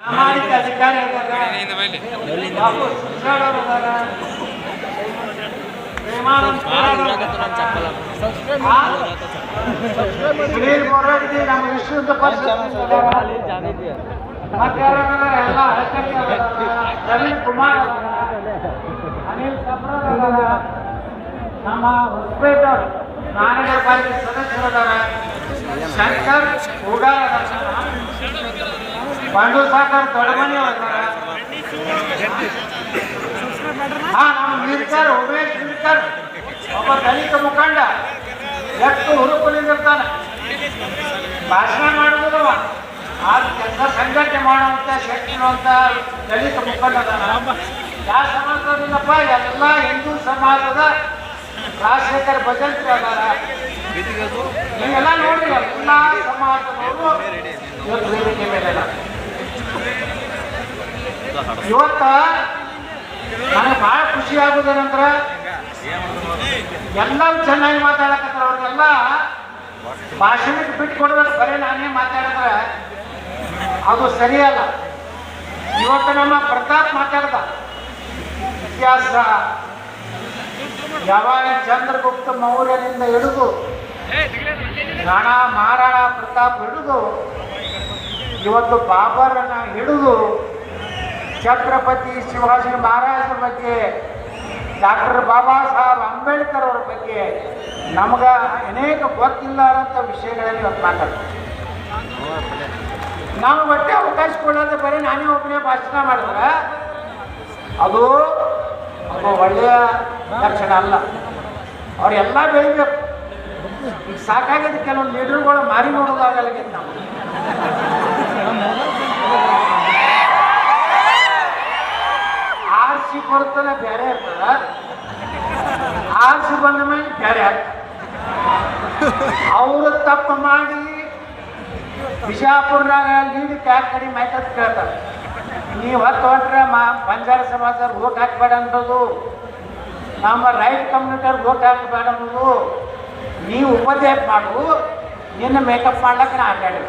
ಪ್ರಾಮಾಣಿಕ ಅಧಿಕಾರಿ ನಮ್ಮ ವಿಶ್ವದ ಮತ್ತೆ ಎಲ್ಲ ರವೀಂದ್ರ ಕುಮಾರ್ ಅನಿಲ್ ಕಬ್ರ ನಮ್ಮ ಹೊಸಪೇಟೆ ಮಹಾನಗರ ಪಾಲಿಕೆ ಸದಸ್ಯರಾದ ಶಂಕರ್ ಹೂಗಾರ ಪಾಂಡು ಸಾಕರ್ ದೊಡ್ಡಮನಿ ನಮ್ಮ ವೀರ್ಕರ್ ಉಮೇಶ್ ವೀರ್ಕರ್ ಒಬ್ಬ ದಲಿತ ಮುಖಂಡ ಎಷ್ಟು ಹುರುಪುಲಿಂದಿರ್ತಾನೆ ಭಾಷಣ ಮಾಡುವುದವ ಆದ ಕೆಲಸ ಸಂಘಟನೆ ಮಾಡುವಂತ ಶಕ್ತಿ ಇರುವಂತ ದಲಿತ ಮುಖಂಡ ಯಾವ ಸಮಾಜದಿಲ್ಲಪ್ಪ ಎಲ್ಲ ಹಿಂದೂ ಸಮಾಜದ ರಾಜಶೇಖರ್ ಭಜಂತ್ರಿ ಅದಾರ ನೀವೆಲ್ಲ ನೋಡ್ರಿ ಎಲ್ಲ ಸಮಾಜದವರು ಇವತ್ತು ವೇದಿಕೆ ಮೇಲೆ ಇವತ್ತ ನನಗೆ ಬಹಳ ಖುಷಿ ಆಗುದೇನಂದ್ರ ಎಲ್ಲರೂ ಚೆನ್ನಾಗಿ ಮಾತಾಡಕತ್ತಾರ ಅವ್ರಿಗೆಲ್ಲ ಭಾಷಣಕ್ಕೆ ಬಿಟ್ಟು ಕೊಡ್ಬೇಕು ಬರೀ ನಾನೇ ಮಾತಾಡಿದ್ರೆ ಅದು ಸರಿಯಲ್ಲ. ಇವತ್ತು ನಮ್ಮ ಪ್ರತಾಪ್ ಮಾತಾಡ್ದ ಇತಿಹಾಸ ಯಾವಾಗ ಚಂದ್ರಗುಪ್ತ ಮೌರ್ಯನಿಂದ ಹಿಡಿದು ರಾಣಾ ಮಹಾರಾಣಾ ಪ್ರತಾಪ್ ಹಿಡಿದು ಇವತ್ತು ಬಾಬರನ್ನ ಹಿಡಿದು ಛತ್ರಪತಿ ಶಿವಾಜಿ ಮಹಾರಾಜರ ಬಗ್ಗೆ ಡಾಕ್ಟರ್ ಬಾಬಾ ಸಾಹೇಬ್ ಅಂಬೇಡ್ಕರ್ ಅವರ ಬಗ್ಗೆ ನಮ್ಗ ಅನೇಕ ಗೊತ್ತಿಲ್ಲದಂಥ ವಿಷಯಗಳಲ್ಲಿ ಇವತ್ತು ಮಾತಾಡ್ತೀವಿ. ನಾವು ಒಟ್ಟೆ ಅವಕಾಶ ಕೊಡೋದು ಬರೀ ನಾನೇ ಒಬ್ಬನೇ ಭಾಷಣ ಮಾಡಿದ್ರೆ ಅದು ಒಳ್ಳೆಯ ಲಕ್ಷಣ ಅಲ್ಲ. ಅವರೆಲ್ಲ ಬೆಳಿಬೇಕು. ಈಗ ಸಾಕಾಗಿದೆ ಕೆಲವೊಂದು ಲೀಡರ್ಗಳು ಮಾರಿ ನೋಡೋದಾಗಲ್ಲಾಗಿತ್ತು ನಾವು. ಆರ್ಸಿ ಬರ್ತಲ್ಲ ಬೇರೆ ಇರ್ತದ, ಆರ್ಸಿ ಬಂದ ಮೇಲೆ ಬೇರೆ ಆಗ್ತದೆ. ಅವರು ತಪ್ಪು ಮಾಡಿ ಬಿಜಾಪುರ್ನಾಗ ಲೀಡ್ ಕ್ಯಾಕ್ ಕಡೆ ಮೈಕತ್ ಕೇಳ್ತಾರೆ, ನೀವು ಹೊತ್ತು ಹೊಂಟ್ರೆ ಬಂಜಾರ ಸಮಾಜದವ್ರು ಓಟ್ ಹಾಕ್ಬೇಡ ಅನ್ನೋದು, ನಮ್ಮ ರೈಟ್ ಕಮ್ಯುನಿಟಿಯವ್ರು ಓಟ್ ಹಾಕಬೇಡ ಅನ್ನೋದು, ನೀವು ಉಪದೇಶ ಮಾಡು, ನಿನ್ನ ಮೇಕಪ್ ಮಾಡ್ಲಕ್ಕ ನಾ ಆಟಾಡಿ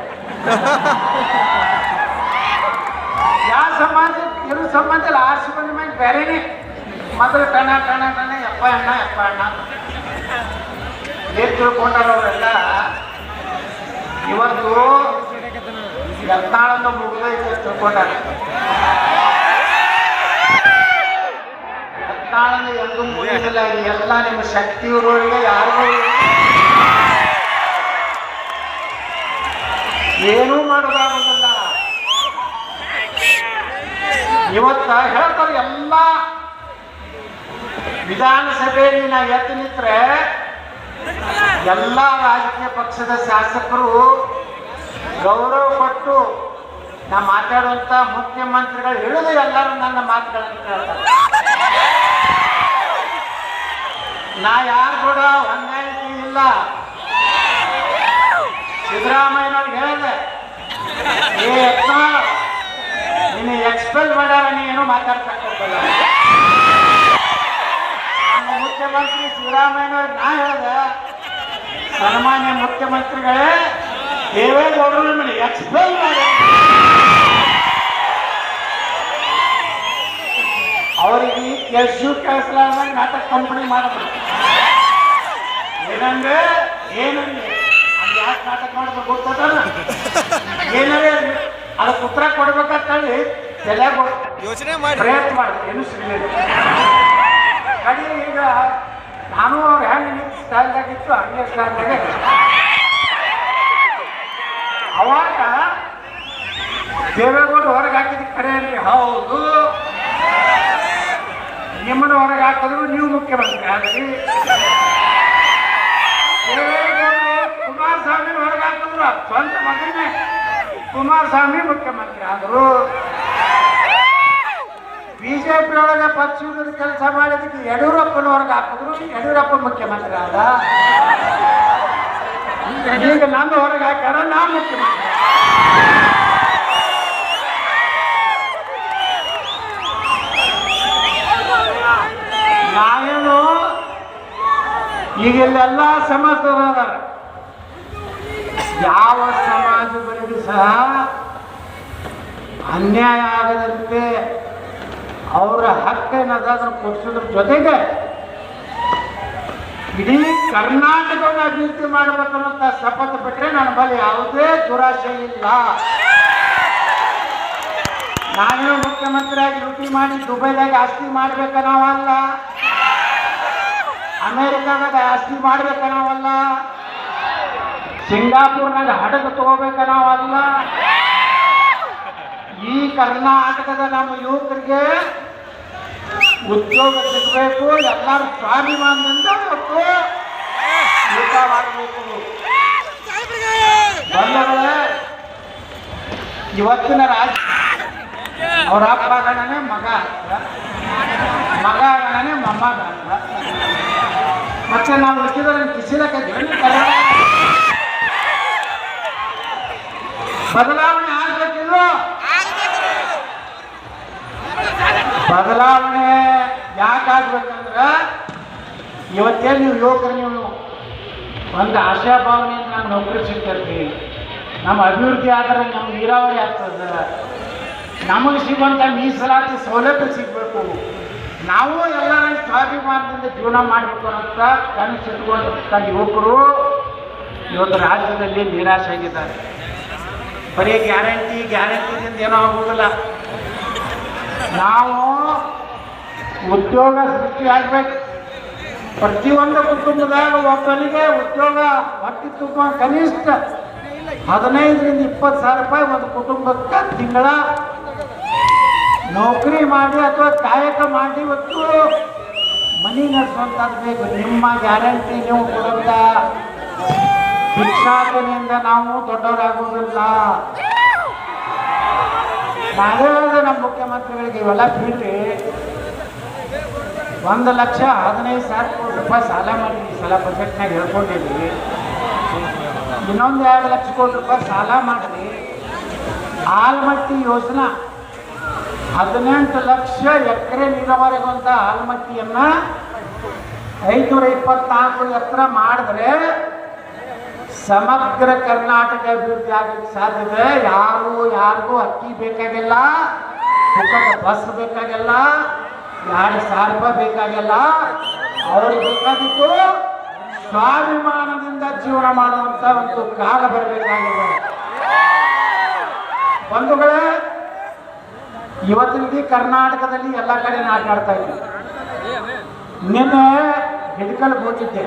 ಯಾವ ಸಮಾಜ ಇರೋ ಸಂಬಂಧದಲ್ಲಿ ಆರ್ಸಿ ಬಂದ ಮೇಲೆ ಬೇರೆನೇ ಮೊದಲು ಟಣ ಟಣ ಟಣ ಎಪ್ಪ ಅಣ್ಣ ಏನ್ ತಿಳ್ಕೊಂಡಾರವರೆಲ್ಲ. ಇವತ್ತು ಯತ್ನಾಳನ್ನು ಮುಗಿದೈತೆ ತಿಳ್ಕೊಂಡಾರ. ಯತ್ನಾಳನ್ನು ಎಂದೂ ಮುಗಿದಿಲ್ಲ. ಎಲ್ಲ ನಿಮ್ಮ ಶಕ್ತಿ ಇರೋರಿಗೆ ಯಾರಿಗೂ ಏನೂ ಮಾಡೋದಾಗುದಿಲ್ಲ. ಇವತ್ತ ಹೇಳ್ತಾರೆ ಎಲ್ಲ ವಿಧಾನಸಭೆಯಲ್ಲಿ ನಾ ಎದ್ದು ನಿಂತ್ರೆ ಎಲ್ಲ ರಾಜಕೀಯ ಪಕ್ಷದ ಶಾಸಕರು ಗೌರವ ಕೊಟ್ಟು ನಾ ಮಾತಾಡುವಂತ ಮುಖ್ಯಮಂತ್ರಿಗಳು ಹಿಡಿದು ಎಲ್ಲರೂ ನನ್ನ ಮಾತುಗಳನ್ನು ಕೇಳ್ತಾರೆ. ನಾ ಯಾರು ಕೂಡ ಹೊಂದಾಣಿಕೆ ಇಲ್ಲ. ಸಿದ್ದರಾಮಯ್ಯನವ್ರಿಗೆ ಹೇಳಿದೆ, ನೀನು ಎಕ್ಸ್ಪೆಲ್ ಮಾಡ್ಯಾರ, ನೀನು ಮಾತಾಡ್ತಕ್ಕಲ್ಲ. ನಮ್ಮ ಮುಖ್ಯಮಂತ್ರಿ ಸಿದ್ದರಾಮಯ್ಯನವ್ರಿಗೆ ನಾ ಹೇಳಿದೆ, ಸನ್ಮಾನ್ಯ ಮುಖ್ಯಮಂತ್ರಿಗಳೇ ದೇವೇಗೌಡರು ನಿಮ್ಮನ್ನು ಎಕ್ಸ್ಪೆಲ್ ಮಾಡಿ ಅವರಿಗೆ ಎಷ್ಟು ಕೆಲಸಲಾರ್ದಂಗೆ ನಾಟಕ ಕಂಪನಿ ಮಾಡಬೇಕು. ಏನಂದ್ರೆ ಅದು ಯಾಕೆ ನಾಟಕ ಮಾಡ್ಬೇಕು ಗೊತ್ತದ, ಏನಾರೇ ಅದಕ್ಕೆ ಉತ್ತರ ಕೊಡ್ಬೇಕಂತೇಳಿ ತಲೆಯಾಗ ಯೋಚನೆ ಮಾಡಿ ಪ್ರಯತ್ನ ಮಾಡ್ಬೇಕು. ಏನು ಸಿಗಲಿಲ್ಲ ಕಡಿ. ಈಗ ನಾನು ಅವ್ರು ಹೆಂಗೆ ಸ್ಟೈಲ್ದಾಗಿತ್ತು ಹಂಗೆ ಸ್ಟೈಲ್ದಾಗೆ ಅವಾಗ ದೇವೇಗೌಡ ಹೊರಗೆ ಹಾಕಿದ ಕರೆ ಅಲ್ರಿ. ಹೌದು, ನಿಮ್ಮನ್ನು ಹೊರಗೆ ಹಾಕಿದ್ರು ನೀವು ಮುಖ್ಯಮಂತ್ರಿ ಆದ್ರಿ. ದೇವೇಗೌಡರು ಕುಮಾರಸ್ವಾಮಿ ಹೊರಗೆ ಹಾಕಿದ್ರು, ಸ್ವಂತ ಮಗನೇ ಕುಮಾರಸ್ವಾಮಿ ಮುಖ್ಯಮಂತ್ರಿ ಆದರು. ಬಿಜೆಪಿ ಒಳಗೆ ಪಕ್ಷದ ಕೆಲಸ ಮಾಡಿದಕ್ಕೆ ಯಡಿಯೂರಪ್ಪನ ಹೊರಗೆ ಹಾಕಿದ್ರು, ಯಡಿಯೂರಪ್ಪ ಮುಖ್ಯಮಂತ್ರಿ ಆದ. ಈಗ ನನ್ನ ಹೊರಗೆ ಹಾಕ್ಯಾರ, ನಾ ಮುಖ್ಯಮಂತ್ರಿ. ನಾವೇನು ಈಗ ಇಲ್ಲೆಲ್ಲ ಸಮಾಜದವರು ಅದಾರ. ಯಾವ ಸಮಾಜಗಳಿಗೂ ಸಹ ಅನ್ಯಾಯ ಆಗದಂತೆ ಅವರ ಹಕ್ಕೇನದ ಅದನ್ನು ಕೊಡಿಸೋದ್ರ ಜೊತೆಗೆ ಇಡೀ ಕರ್ನಾಟಕವನ್ನು ಅಭಿವೃದ್ಧಿ ಮಾಡಬೇಕನ್ನೋಂಥ ಶಪಥ ಬಿಟ್ಟರೆ ನನ್ನ ಬಳಿ ಯಾವುದೇ ದುರಾಶೆ ಇಲ್ಲ. ನಾನೇನು ಮುಖ್ಯಮಂತ್ರಿಯಾಗಿ ಡ್ಯೂಟಿ ಮಾಡಿ ದುಬೈದಾಗ ಆಸ್ತಿ ಮಾಡ್ಬೇಕ ನಾವಲ್ಲ, ಅಮೇರಿಕಾದಾಗ ಆಸ್ತಿ ಮಾಡ್ಬೇಕ ನಾವಲ್ಲ, ಸಿಂಗಾಪುರ್ನಾಗ ಹಡಗು ತಗೋಬೇಕ ನಾವಲ್ಲ. ಈ ಕರ್ನಾಟಕದ ನಮ್ಮ ಯುವಕರಿಗೆ ಉದ್ಯೋಗ ಸಿಗಬೇಕು, ಎಲ್ಲರೂ ಸ್ವಾಭಿಮಾನದಿಂದ ಮತ್ತು ಊಟ ಮಾಡಬೇಕು. ಬಂಧುಗಳೇ, ಇವತ್ತಿನ ರಾಜ್ಯ ಅವ್ರ ಅಪ್ಪ ಗಣನೆ ಮಗ ಅಂತ, ಮಗ ಗಣನೆ ಮೊಮ್ಮಗ ಅಂತ, ಮತ್ತೆ ನಾವು ಹುಡುಕಿದ್ರೆ ಕಿಸಿಲಕ್ಕೆ ಬದಲಾವಣೆ ಆಗ್ಬೇಕಿಲ್ಲ. ಬದಲಾವಣೆ ಯಾಕಾಗ್ಬೇಕಂದ್ರೆ ಇವತ್ತೇನು ನೀವು ಯುವಕರು ನೀವು ಒಂದು ಆಶಾಭಾವನೆಯಿಂದ ನಾವು ನೌಕರಿ ಸಿಗ್ತಿರ್ತೀವಿ, ನಮ್ಮ ಅಭಿವೃದ್ಧಿ ಆದರೆ ನಮ್ಮ ನೀರಾವರಿ ಆಗ್ತದೆ, ನಮಗೆ ಸಿಗುವಂಥ ಮೀಸಲಾತಿ ಸೌಲಭ್ಯ ಸಿಗಬೇಕು, ನಾವು ಎಲ್ಲರ ಸ್ವಾಭಿಮಾನದಿಂದ ಜೀವನ ಮಾಡಬೇಕು ಅಂತ ಕನಸಿಟ್ಕೊಂಡಂಥ ಯುವಕರು ಇವತ್ತು ರಾಜ್ಯದಲ್ಲಿ ನಿರಾಶೆ ಆಗಿದ್ದಾರೆ. ಬರೀ ಗ್ಯಾರಂಟಿದಿಂದ ಏನೋ ಆಗುವುದಿಲ್ಲ. ನಾವು ಉದ್ಯೋಗ ಸೃಷ್ಟಿ ಆಗಬೇಕು. ಪ್ರತಿಯೊಂದು ಕುಟುಂಬದಾಗ ಒಬ್ಬನಿಗೆ ಉದ್ಯೋಗ ಹೊಟ್ಟೆ ತುಂಬ ಕನಿಷ್ಠ 15ರಿಂದ 20 ಸಾವಿರ ರೂಪಾಯಿ ಒಂದು ಕುಟುಂಬಕ್ಕೆ ತಿಂಗಳ ನೌಕರಿ ಮಾಡಿ ಅಥವಾ ಕಾಯಕ ಮಾಡಿ ಇವತ್ತು ಮನೆ ನಡೆಸುವಂಥದ್ದು ಬೇಕು. ನಿಮ್ಮ ಗ್ಯಾರಂಟಿ ನೀವು ಕೊಡುವಂಥ ಭಿಕ್ಷಾಟನೆಯಿಂದ ನಾವು ದೊಡ್ಡವರಾಗುವುದಿಲ್ಲ. ನಾವೇ ನಮ್ಮ ಮುಖ್ಯಮಂತ್ರಿಗಳಿಗೆ ಇವೆಲ್ಲ ಬಿಡ್ರಿ, 1,15,000 ಕೋಟಿ ರೂಪಾಯಿ ಸಾಲ ಮಾಡಿ ಈ ಸಲ ಬಜೆಟ್ನಾಗ ಹೇಳ್ಕೊಂಡಿದ್ವಿ. ಇನ್ನೊಂದು 2 ಲಕ್ಷ ಕೋಟಿ ರೂಪಾಯಿ ಸಾಲ ಮಾಡಿರಿ. ಆಲ್ಮಟ್ಟಿ ಯೋಜನಾ 18 ಲಕ್ಷ ಎಕರೆ ನೀರಾವರಿಗುವಂಥ ಆಲ್ಮಟ್ಟಿಯನ್ನು 524 ಎಕರೆ ಮಾಡಿದ್ರೆ ಸಮಗ್ರ ಕರ್ನಾಟಕ ಅಭಿವೃದ್ಧಿ ಆಗಲಿಕ್ಕೆ ಸಾಧ್ಯತೆ. ಯಾರಿಗೂ ಅಕ್ಕಿ ಬೇಕಾಗಿಲ್ಲ, ಬಸ್ ಬೇಕಾಗಿಲ್ಲ, 2,000 ರೂಪಾಯಿ ಬೇಕಾಗಿಲ್ಲ. ಅವ್ರಿಗೆ ಬೇಕಾಗಿತ್ತು ಸ್ವಾಭಿಮಾನದಿಂದ ಜೀವನ ಮಾಡುವಂಥ ಒಂದು ಕಾಲ ಬರಬೇಕಾಗಿದೆ. ಬಂಧುಗಳೇ, ಇವತ್ತಿನ ಕರ್ನಾಟಕದಲ್ಲಿ ಎಲ್ಲ ಕಡೆ ಆಟಾಡ್ತಾ ಇದ್ದೀವಿ. ನಿನ್ನೆ ಹಿಡ್ಕಲ್ಗೆ ಹೋಗಿದ್ದೆ.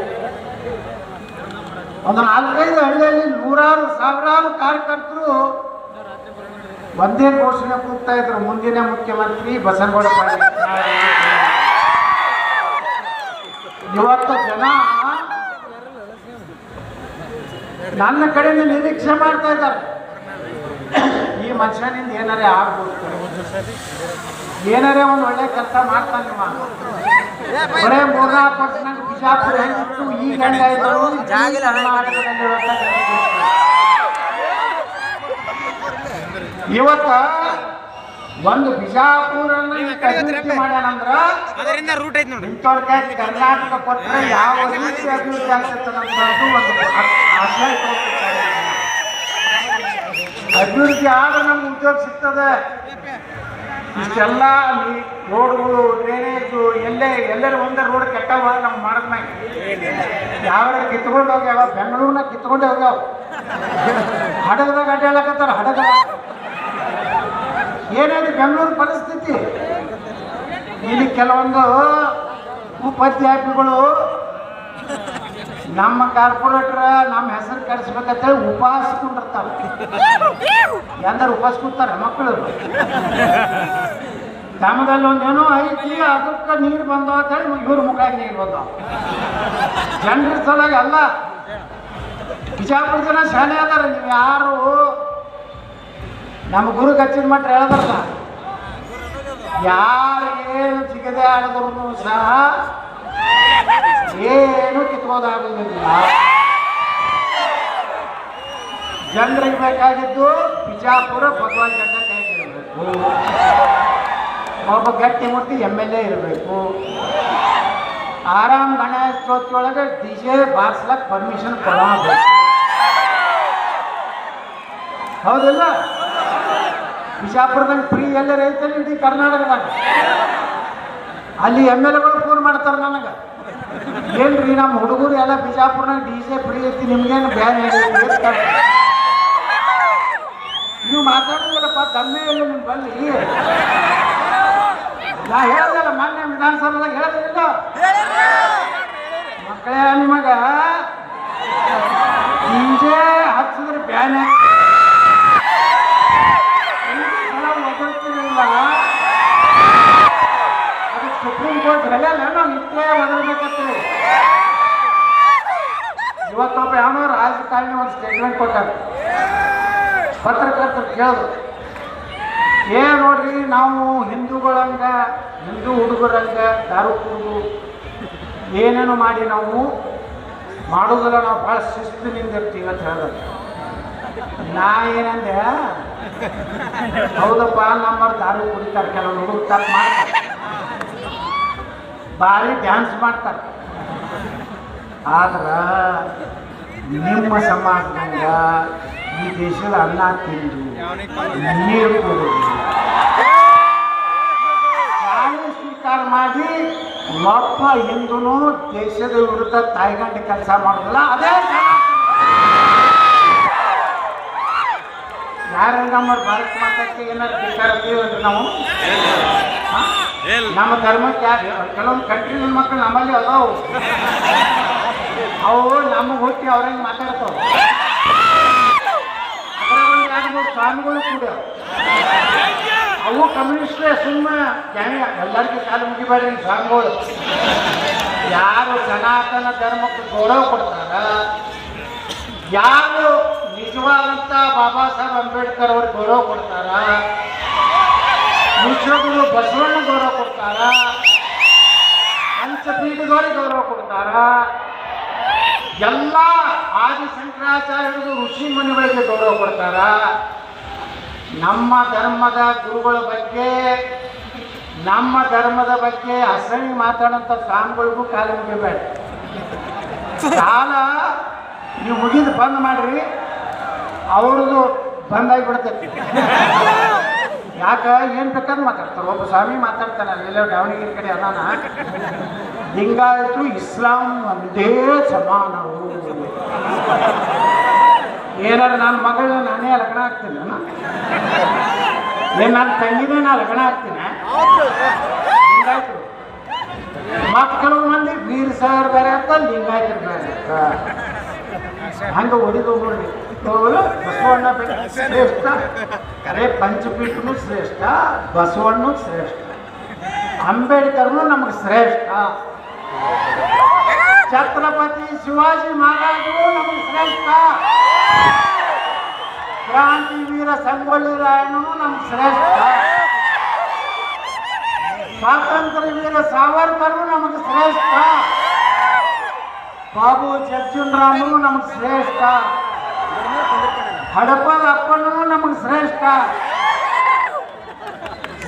ಒಂದು 4-5 ಹಳ್ಳಿಯಲ್ಲಿ 100,000 ಕಾರ್ಯಕರ್ತರು ಒಂದೇ ಘೋಷಣೆ ಕೂಗ್ತಾ ಇದ್ರು, ಮುಂದಿನ ಮುಖ್ಯಮಂತ್ರಿ ಬಸನಗೌಡ ಪಾಟೀಲ್. ಇವತ್ತು ಜನ ನನ್ನ ಕಡೆಯಿಂದ ನಿರೀಕ್ಷೆ ಮಾಡ್ತಾ ಇದ್ದಾರೆ, ಈ ಮನುಷ್ಯನಿಂದ ಏನಾರೇ ಆಗ್ಬೋದು, ಏನಾರೇ ಒಂದು ಒಳ್ಳೆ ಕೆಲಸ ಮಾಡ್ತಾನೆ. ಬರೇ 3-4 ವರ್ಷ ನಂಗೆ ಬಿಜಾಪುರ ಹೆಂಗಿತ್ತು, ಈಗ ಹೆಂಗಾಯ್ತು. ಇವತ್ತ ಒಂದು ಬಿಜಾಪುರನ್ನ ಅಭಿವೃದ್ಧಿ ಮಾಡ್ಯಾನಂದ್ರ ಇಂಥವ್ರಿಗೆ ಕರ್ನಾಟಕ ಕೊಟ್ಟರೆ ಯಾವ ರೀತಿ ಅಭಿವೃದ್ಧಿ ಆಗ್ತದೆ ಅನ್ನೋದು ಒಂದು ಆಶಯ ಇಟ್ಕೊಂಡಿರ್ತಾರೆ. ಅಭಿವೃದ್ಧಿ ಆಗ ನಮ್ಗೆ ಉದ್ಯೋಗ ಸಿಗ್ತದೆ. ಇಷ್ಟೆಲ್ಲ ರೋಡ್ಗಳು, ಡ್ರೈನೇಜು ಎಲ್ಲರೂ ಒಂದೇ ರೋಡ್ ಕೆಟ್ಟವ ನಾವು ಮಾಡಿದ್ಮ್ಯಾಗ ಯಾವ ಕಿತ್ಕೊಂಡು ಹೋಗ್ಯಾವ. ಬೆಂಗಳೂರಿನಾಗ ಕಿತ್ಕೊಂಡೇ ಹೋಗ್ಯಾವ. ಹಡಗದಾಗ ಅಡ್ಡಾಡಕತ್ತಾರ. ಹಡಗದಾಗ ಏನಾದ್ರು ಬೆಂಗಳೂರು ಪರಿಸ್ಥಿತಿ. ಇಲ್ಲಿ ಕೆಲವೊಂದು ಉಪಾಧ್ಯಾಯಗಳು ನಮ್ಮ ಕಾರ್ಪೊರೇಟರ್ ನಮ್ಮ ಹೆಸರು ಕೆಡಿಸ್ಬೇಕಂತೇಳಿ ಉಪವಾಸಕೊಂಡಿರ್ತಾರೆ. ಎಂದ್ರೆ ಉಪವಾಸ ಕೂತಾರೆ ಮಕ್ಕಳು. ಗ್ರಾಮದಲ್ಲಿ ಒಂದೇನೋ ಐತಿ, ಅದಕ್ಕೆ ನೀರು ಬಂದವ ಅಂತೇಳಿ ಇವ್ರ ಮುಖಾಗಿ ನೀರು ಬಂದವ. ಜನರ ಸಲುವಾಗಿ ಅಲ್ಲ. ಬಿಜಾಪುರ ಜನ ಶಾಲೆ ಅದಾರ. ನೀವು ಯಾರು ನಮ್ಮ ಗುರು ಹಚ್ಚಿದ ಮಟ್ಟ ಹೇಳ್ಬಾರ್ದ. ಯಾರಿಗೇನು ಸಿಗದೆ ಆಡಿದ್ರು ಸಹ ಏನು ಕಿತ್ಕೋದಾಗುವುದಿಲ್ಲ. ಜನರಿಗೆ ಬೇಕಾಗಿದ್ದು ಬಿಜಾಪುರ ಭಗವಾನ್ ಜನ ಕೈಗಿರಬೇಕು. ಒಬ್ಬ ಗಟ್ಟಿ ಮುಟ್ಟಿ MLA ಇರಬೇಕು. ಆರಾಮ್ ಗಣೇಶ ಚೌತಿ ಒಳಗೆ DJ ಬಾರಿಸ್ಲಕ್ಕೆ ಪರ್ಮಿಷನ್ ಕೊಡಬೇಕು. ಹೌದಿಲ್ಲ? ಬಿಜಾಪುರದಂಗೆ ಫ್ರೀ ಎಲ್ಲರ ಐತಲ್ಲ ಇಡೀ ಕರ್ನಾಟಕದಾಗ. ಅಲ್ಲಿ MLAಗಳು ಫೋನ್ ಮಾಡ್ತಾರೆ ನನಗೆ, ಏನ್ರಿ ನಮ್ಮ ಹುಡುಗರು ಎಲ್ಲ ಬಿಜಾಪುರನಾಗ DJ ಫ್ರೀ ಐತಿ, ನಿಮ್ಗೇನು ಬ್ಯಾನ್ ನೀವು ಮಾತಾಡೋದಿಲ್ಲಪ್ಪ, ದಮ್ಮೆ ಇಲ್ಲ ನಿಮ್ಮ ಬಲ್ಲಿ. ನಾ ಹೇಳ್ದಲ್ಲ ಮೊನ್ನೆ ವಿಧಾನಸಭೆದಾಗ ಹೇಳಿದ್ರಿಲ್ಲ ಮಕ್ಕಳೇ, ನಿಮಗ DJ ಹಚ್ಚಿದ್ರೆ ಬ್ಯಾನ್ ಒದರ್ತಿರಲಿಲ್ಲ. ಅದಕ್ಕೆ ಸುಪ್ರೀಂ ಕೋರ್ಟ್ ಹೇಳಲ್ಲ, ನಾವು ಇತ್ತೇ ಒದರ್ಬೇಕಂತೇಳಿ. ಇವತ್ತೊಬ್ಬ ಯಾವನೋ ರಾಜಕಾರಣಿ ಒಂದು ಸ್ಟೇಟ್ಮೆಂಟ್ ಕೊಟ್ಟಾರೆ, ಪತ್ರಕರ್ತರು ಕೇಳಿದ್ರು, ನೋಡ್ರಿ ನಾವು ಹಿಂದೂಗಳಂಗ, ಹಿಂದೂ ಹುಡುಗರಂಗ ದಾರು ಕುಡಿದು ಏನೇನು ಮಾಡಿ ನಾವು ಮಾಡೋದಿಲ್ಲ, ನಾವು ಭಾಳ ಶಿಸ್ತಿನಿಂದ ಇರ್ತೀವಿ ಅಂತ ಹೇಳಿದ್ರು. ನಾ ಏನಂದೆ, ಹೌದಪ್ಪ ನಮ್ಮವ್ರು ದಾರು ಕುಡಿತಾರೆ, ಕೆಲವು ಹುಡುಗರು ತಪ್ಪು ಮಾಡ್ತಾರೆ, ಭಾರಿ ಡ್ಯಾನ್ಸ್ ಮಾಡ್ತಾರೆ. ಆದ್ರೆ ನಿಮ್ಮ ಸಮಾಜದಂಗ ಈ ದೇಶದ ಅನ್ನ ತಿಂದು ನೀರು ಕುಡಿದು ಸ್ವೀಕಾರ ಮಾಡಿ ಒಬ್ಬ ಹಿಂದೂ ದೇಶದ ವಿರುದ್ಧ ತಾಯ್ಗಂಡು ಕೆಲಸ ಮಾಡೋದಿಲ್ಲ. ಅದೇ ಯಾರು ನಮ್ಮ ಭಾರತ ಮಾತಾಡ್ತೀವಿ ಏನಾದ್ರು ಬೇಕಾರತ್ತೀವಿ ಅಂದ್ರೆ ನಾವು ನಮ್ಮ ಧರ್ಮಕ್ಕೆ ಯಾರು ಕೆಲವೊಂದು ಕಂಟ್ರಿ ಮಕ್ಕಳು ನಮ್ಮಲ್ಲಿ ಅದಾವು, ಅವು ನಮಗೆ ಹುಟ್ಟಿ ಅವ್ರಂಗೆ ಮಾತಾಡ್ತಾವೆ. ಅದರ ಒಂದು 2-3 ಸ್ವಾಮಿಗಳು ಕೂಡ ಅವು ಕಮ್ಯುನಿಸ್ಟ್ರೇ, ಸುಮ್ಮನೆ ಎಲ್ಲರಿಗೂ ಕಾಲು ಮುಗಿಬೇಡಿ ಸ್ವಾಮಿಗಳು. ಯಾರು ಸನಾತನ ಧರ್ಮಕ್ಕೆ ಗೌರವ ಕೊಡ್ತಾರ, ಯಾರು ನಿಜವಾದಂಥ ಬಾಬಾ ಸಾಹೇಬ್ ಅಂಬೇಡ್ಕರ್ ಅವ್ರಿಗೆ ಗೌರವ ಕೊಡ್ತಾರ, ವಿಶ್ವಗುರು ಬಸವಣ್ಣ ಗೌರವ ಕೊಡ್ತಾರ, ಪಂಚಪೀಠದವರಿಗೆ ಗೌರವ ಕೊಡ್ತಾರ, ಎಲ್ಲ ಆದಿಶಂಕರಾಚಾರ್ಯರು ಋಷಿ ಮುನಿಗಳಿಗೆ ಗೌರವ ಕೊಡ್ತಾರ. ನಮ್ಮ ಧರ್ಮದ ಗುರುಗಳ ಬಗ್ಗೆ, ನಮ್ಮ ಧರ್ಮದ ಬಗ್ಗೆ ಹಸಣಿ ಮಾತಾಡೋಂಥ ಸ್ವಾಮಿಗಳಿಗೂ ಕಾಲ ಮುಗಿಬೇಡ. ಕಾಲ ನೀವು ಮುಗಿದು ಬಂದ್ ಮಾಡ್ರಿ, ಅವ್ರದ್ದು ಬಂದಾಗಿಬಿಡ್ತೈತಿ. ಯಾಕೆ ಏನು ಬೇಕಾದ್ರೆ ಮಾತಾಡ್ತಾರೆ. ಒಬ್ಬ ಸ್ವಾಮಿ ಮಾತಾಡ್ತಾನೆ, ಎಲ್ಲೋ ದಾವಣಗೆರೆ ಕಡೆ ಅದಾನ, ಲಿಂಗಾಯತು ಇಸ್ಲಾಂ ಒಂದೇ ಸಮಾನವು. ಏನಾರು ನನ್ನ ಮಗಳನ್ನ ನಾನೇ ಲಗ್ನ ಆಗ್ತೀನಿ, ಏನು ನನ್ನ ತಂಗಿನೇ ನಾ ಲಗ್ನ ಆಗ್ತೀನಿ. ಲಿಂಗಾಯತು ಮಕ್ಕಳು ಮಂದಿ ವೀರ ಸಾರ್ ಬೇರೆ ಅಂತ, ಲಿಂಗಾಯತರು ಬೇರೆ ಅಂತ, ಹಂಗೆ ಹೊಡಿದು ನೋಡಿ. ಬಸವಣ್ಣ ಶ್ರೇಷ್ಠ, ಕರೆ ಪಂಚಪೀಠನು ಶ್ರೇಷ್ಠ, ಬಸವಣ್ಣು ಶ್ರೇಷ್ಠ, ಅಂಬೇಡ್ಕರ್ನು ನಮಗೆ ಶ್ರೇಷ್ಠ, ಛತ್ರಪತಿ ಶಿವಾಜಿ ಮಹಾರಾಜರು ನಮಗೆ ಶ್ರೇಷ್ಠ, ಕ್ರಾಂತಿ ವೀರ ಸಂಗೊಳ್ಳಿ ರಾಯಣ್ಣನು ನಮ್ಗೆ ಶ್ರೇಷ್ಠ, ಸ್ವಾತಂತ್ರ್ಯ ವೀರ ಸಾವರ್ಕರ್ನು ನಮಗೆ ಶ್ರೇಷ್ಠ, ಬಾಬು ಜಗಜೀವನರಾಮರು ನಮಗೆ ಶ್ರೇಷ್ಠ, ಹಡಪದ ಅಪ್ಪನೂ ನಮಗೆ ಶ್ರೇಷ್ಠ,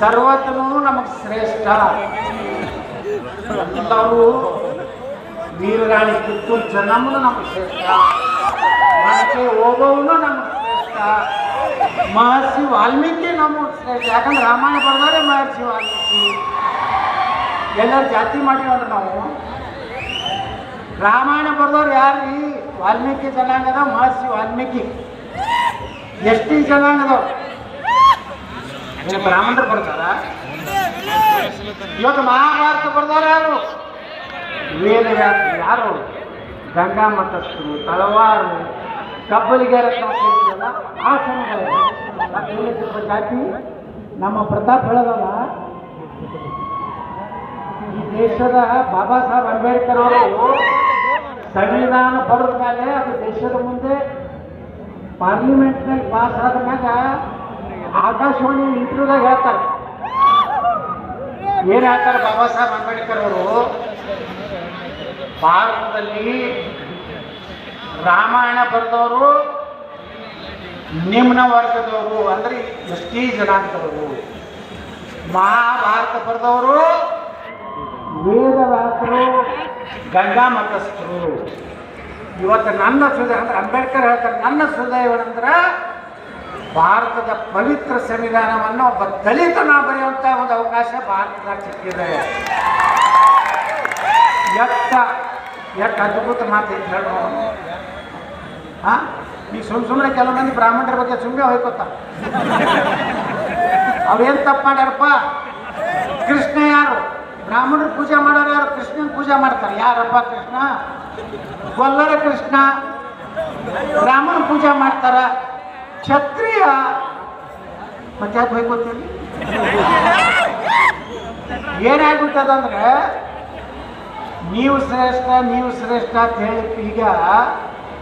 ಸರ್ವಜ್ಞನೂ ನಮಗೆ ಶ್ರೇಷ್ಠ. ಎಲ್ಲರೂ ವೀರರಾಣಿ ಕಿತ್ತೂರು ಚೆನ್ನಮ್ಮನು ನಮಗೆ ಶ್ರೇಷ್ಠ, ಮನಕ್ಕೆ ಹೋಗೋವನು ನಮಗೆ ಶ್ರೇಷ್ಠ, ಮಹರ್ಷಿ ವಾಲ್ಮೀಕಿ ನಮಗೆ ಶ್ರೇಷ್ಠ. ಯಾಕಂದ್ರೆ ರಾಮಾಯಣ ಬರೆದವರೇ ಮಹರ್ಷಿ ವಾಲ್ಮೀಕಿ. ಎಲ್ಲರೂ ಜಾತಿ ಮಾಡಿವಂದ್ರೆ ನಾವು ರಾಮಾಯಣ ಬರೆದವ್ರು ಯಾರ್ರಿ? ವಾಲ್ಮೀಕಿ ಜನಾಂಗದ ಮಹರ್ಷಿ ವಾಲ್ಮೀಕಿ. ಎಷ್ಟು ಜನಾಂಗದವ್ರು ಬ್ರಾಹ್ಮಣರು ಬರ್ತಾರ. ಇವತ್ತು ಮಹಾಭಾರತ ಬರ್ದವ್ರು ಯಾರು? ವೇದವ್ಯಾಸ. ಯಾರು? ಗಂಗಾ ಮಠಸ್ಥರು, ತಳವಾರು, ಕಬ್ಬಲಿಗೆರ ಆ ಸಮುದಾಯ ಜಾತಿ. ನಮ್ಮ ಪ್ರತಾಪ್ ಹೇಳೋದಲ್ಲ, ಈ ದೇಶದ ಬಾಬಾ ಸಾಹೇಬ್ ಅಂಬೇಡ್ಕರ್ ಅವರು ಸಂವಿಧಾನ ಬರೆದ ಮೇಲೆ ಅದು ದೇಶದ ಮುಂದೆ ಪಾರ್ಲಿಮೆಂಟ್ನಲ್ಲಿ ಪಾಸ್ ಆದ ಮ್ಯಾಗ ಆಕಾಶವಾಣಿ ಇಂಟರ್ವ್ಯೂದಾಗ ಹೇಳ್ತಾರೆ. ಏನು ಹೇಳ್ತಾರೆ ಬಾಬಾ ಸಾಹೇಬ್ ಅಂಬೇಡ್ಕರ್ ಅವರು? ಭಾರತದಲ್ಲಿ ರಾಮಾಯಣ ಬರೆದವರು ನಿಮ್ನ ವರ್ಗದವರು, ಅಂದರೆ ಎಷ್ಟೇ ಜನಾಂಗದವರು. ಮಹಾಭಾರತ ಬರೆದವರು ವೇದವ್ಯಾಸರು, ಗಂಗಾ ಮತಸ್ಥರು. ಇವತ್ತು ನನ್ನ ಸುದಯ ಅಂದ್ರೆ ಅಂಬೇಡ್ಕರ್ ಹೇಳ್ತಾರೆ, ನನ್ನ ಸುದಯ ಏನಂದ್ರೆ ಭಾರತದ ಪವಿತ್ರ ಸಂವಿಧಾನವನ್ನು ಒಬ್ಬ ದಲಿತನ ಬರೆಯುವಂಥ ಒಂದು ಅವಕಾಶ ಭಾರತದಾಗ ಸಿಕ್ಕಿದೆ. ಎಷ್ಟು ಅದ್ಭುತ ಮಾತು ಹೇಳೋ. ಈಗ ಸುಮ್ಮನೆ ಕೆಲವು ಮಂದಿ ಬ್ರಾಹ್ಮಣರ ಬಗ್ಗೆ ಸುಮ್ಮನೆ ಹೋಯ್ಕೋತ. ಅವ್ರೇನು ತಪ್ಪು ಮಾಡ್ಯಾರಪ್ಪ? ಕೃಷ್ಣ ಯಾರು? ಬ್ರಾಹ್ಮಣರು ಪೂಜೆ ಮಾಡೋರು ಯಾರು? ಕೃಷ್ಣನ ಪೂಜೆ ಮಾಡ್ತಾರೆ. ಯಾರಪ್ಪ ಕೃಷ್ಣ? ಗೊಲ್ಲರ ಕೃಷ್ಣ. ಬ್ರಾಹ್ಮಣ ಪೂಜೆ ಮಾಡ್ತಾರ. ಕ್ಷತ್ರಿಯ ಮತ್ತೆ ಯಾಕೆ ಹೋಯ್ಕೋತೀವಿ? ಏನಾಗ್ಬಿಟ್ಟದಂದ್ರೆ ನೀವು ಶ್ರೇಷ್ಠ ಅಂತ ಹೇಳಿ ಈಗ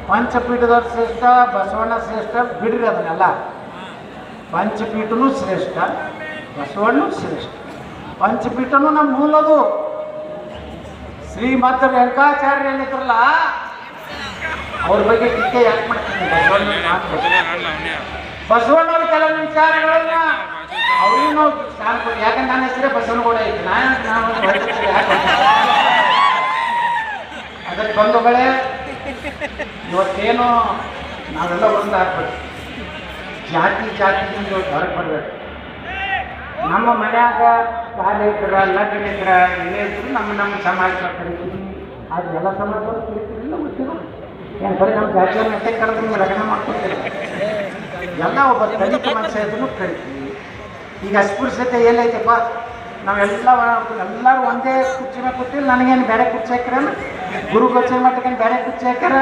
ಪಂಚಪೀಠದವ್ರು ಶ್ರೇಷ್ಠ, ಬಸವಣ್ಣ ಶ್ರೇಷ್ಠ ಬಿಡ್ರಿ ಅದನ್ನೆಲ್ಲ. ಪಂಚಪೀಠನೂ ಶ್ರೇಷ್ಠ, ಬಸವಣ್ಣೂ ಶ್ರೇಷ್ಠ. ಪಂಚಪೀಠನೂ ನಮ್ಮ ಮೂಲದು. ಶ್ರೀಮದ್ ವೆಂಕಟಾಚಾರ್ಯ ಏನಿದ್ರಲ್ಲ ಅವ್ರ ಬಗ್ಗೆ ಟೀಕೆ ಯಾಕೆ ಮಾಡ್ತೀನಿ? ಬಸವಣ್ಣವ್ರ ಕೆಲವೊಂದು ವಿಚಾರಗಳನ್ನ ಅವ್ರಿಗೂ ಸ್ಥಾನ ಕೊಡಿ. ಯಾಕಂದ್ರೆ ನನ್ನ ಹೆಸರೇ ಬಸವನಗೌಡ ಐತಿ. ಅದಕ್ಕೆ ಬಂಧುಗಳೇ, ಇವತ್ತೇನು ನಾವೆಲ್ಲ ಒಂದು ಆಗ್ಬೇಕು. ಜಾತಿಯಿಂದ ಹೊರಗೆ ಬರಬೇಕು. ನಮ್ಮ ಮನ್ಯಾಗ ಕಾಲೇಜರ ಲಗ್ನಿದ್ರ ಏನೇ ಇದ್ರು ನಮ್ಮ ಸಮಾಜ ಕರಿತೀವಿ. ಅದು ಎಲ್ಲ ಸಮಾಜವನ್ನು ಕರಿತೀವಿಲ್ಲ ಗೊತ್ತಿಲ್ಲ. ಏನು ಬರೀ ನಮ್ಮ ಜಾತಿಯನ್ನು ಎಷ್ಟೇ ಕರೆದು ನೀವು ಲಗ್ನ ಮಾಡ್ಕೊತೀವಿ. ಎಲ್ಲ ಒಬ್ಬ ದಲಿತ ಮನುಷ್ಯ ಇದ್ರೂ ಕರಿತೀವಿ. ಈಗ ಅಸ್ಪೃಶ್ಯತೆ ಏನೈತಪ್ಪ? ಎಲ್ಲರೂ ಒಂದೇ ಕುರ್ಚಿ ಮೇಲೆ ಕೂತಿಲ್ಲ. ನನಗೇನು ಬೇರೆ ಕುರ್ಚಿ ಹಾಕ್ಯಾರ? ಗುರು ಗೊಚ್ಚ ಮಟ್ಟಕ್ಕೇನು ಬೇರೆ ಕುರ್ಚಿ ಹಾಕ್ಯಾರ?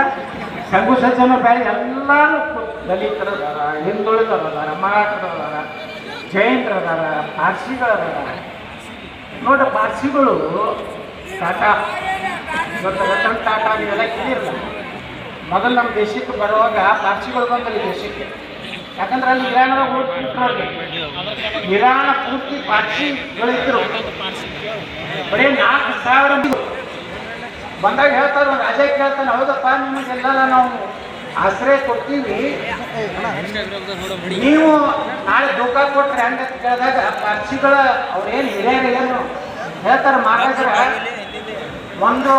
ಸಂಘು ಸಜ್ಜನ ಬೇರೆ ಎಲ್ಲರೂ ದಲಿತರು ಅದಾರ, ಹಿಂದುಳಿದವರು ಅದಾರ, ಮರಾಠರು ಅದಾರ, ಜೈನರು ಅದಾರ, ಪಾರ್ಸಿಗಳು ಅದಾರ. ನೋಡಿ ಪಾರ್ಸಿಗಳು ಟಾಟಾ ಇವತ್ತು ರತನ್ ಟಾಟಾ ಇವೆಲ್ಲ ಕೇಳಿರಲ್ಲ. ಮೊದಲು ನಮ್ಮ ದೇಶಕ್ಕೆ ಬರುವಾಗ ಪಾರ್ಸಿಗಳು ಬಂದಲ್ಲಿ ದೇಶಕ್ಕೆ. ಯಾಕಂದ್ರೆ ಅಲ್ಲಿ ಇರಾಣದ ಓದ್ತಿರ್ತಾರೆ. ಇರಾಣ ಪೂರ್ತಿ ಪಾರ್ಸಿಗಳಿದ್ರು. ಬರೀ 4,000 ಬಂದಾಗ ಹೇಳ್ತಾರೆ, ರಾಜ ಕೇಳ್ತಾನೆ, ಹೌದಪ್ಪ ನಿಮಗೆಲ್ಲ ನಾವು ಆಶ್ರಯ ಕೊಡ್ತೀವಿ, ನೀವು ನಾಳೆ ಧೋಕ ಕೊಟ್ರೆ ಹಂಗೆ ಕೇಳಿದಾಗ ಪಾರ್ಸಿಗಳ ಅವ್ರೇನು ಹಿರಿಯರು ಏನು ಹೇಳ್ತಾರೆ, ಮಹಾರಾಜರ ಒಂದು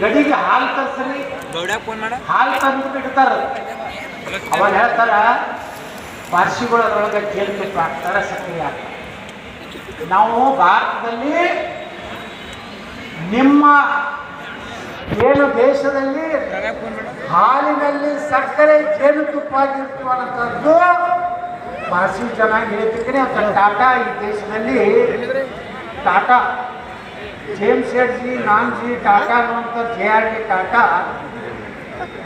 ಗಡಿಗೆ ಹಾಲು ತರಿಸ್ರಿ, ಹಾಲು ತಂದು ಬಿಡ್ತಾರ. ಅವಾಗ ಹೇಳ್ತಾರ ಪಾರ್ಸಿಗಳು ಅದರೊಳಗೆ ಜೇನುತುಪ್ಪ ಹಾಕ್ತಾರ, ಸಕ್ರಿಯ ಹಾಕ್ತಾರೆ. ನಾವು ಭಾರತದಲ್ಲಿ ನಿಮ್ಮ ಏನು ದೇಶದಲ್ಲಿ ಹಾಲಿನಲ್ಲಿ ಸಕ್ಕರೆ ಜೇನುತುಪ್ಪ ಆಗಿರ್ತಕ್ಕಂಥದ್ದು ಪಾರ್ಸಿ ಜನ ಹೇಳ್ತಿದ್ದೀನಿ. ಅಂತ ಟಾಟಾ ಈ ದೇಶದಲ್ಲಿ ಟಾಟಾ ಜೇಮ್ಸ್ ಶೇಟ್ಜಿ ನಾನ್ಜಿ ಟಾಟಾ ಅನ್ನುವಂಥ JRD ಟಾಟಾ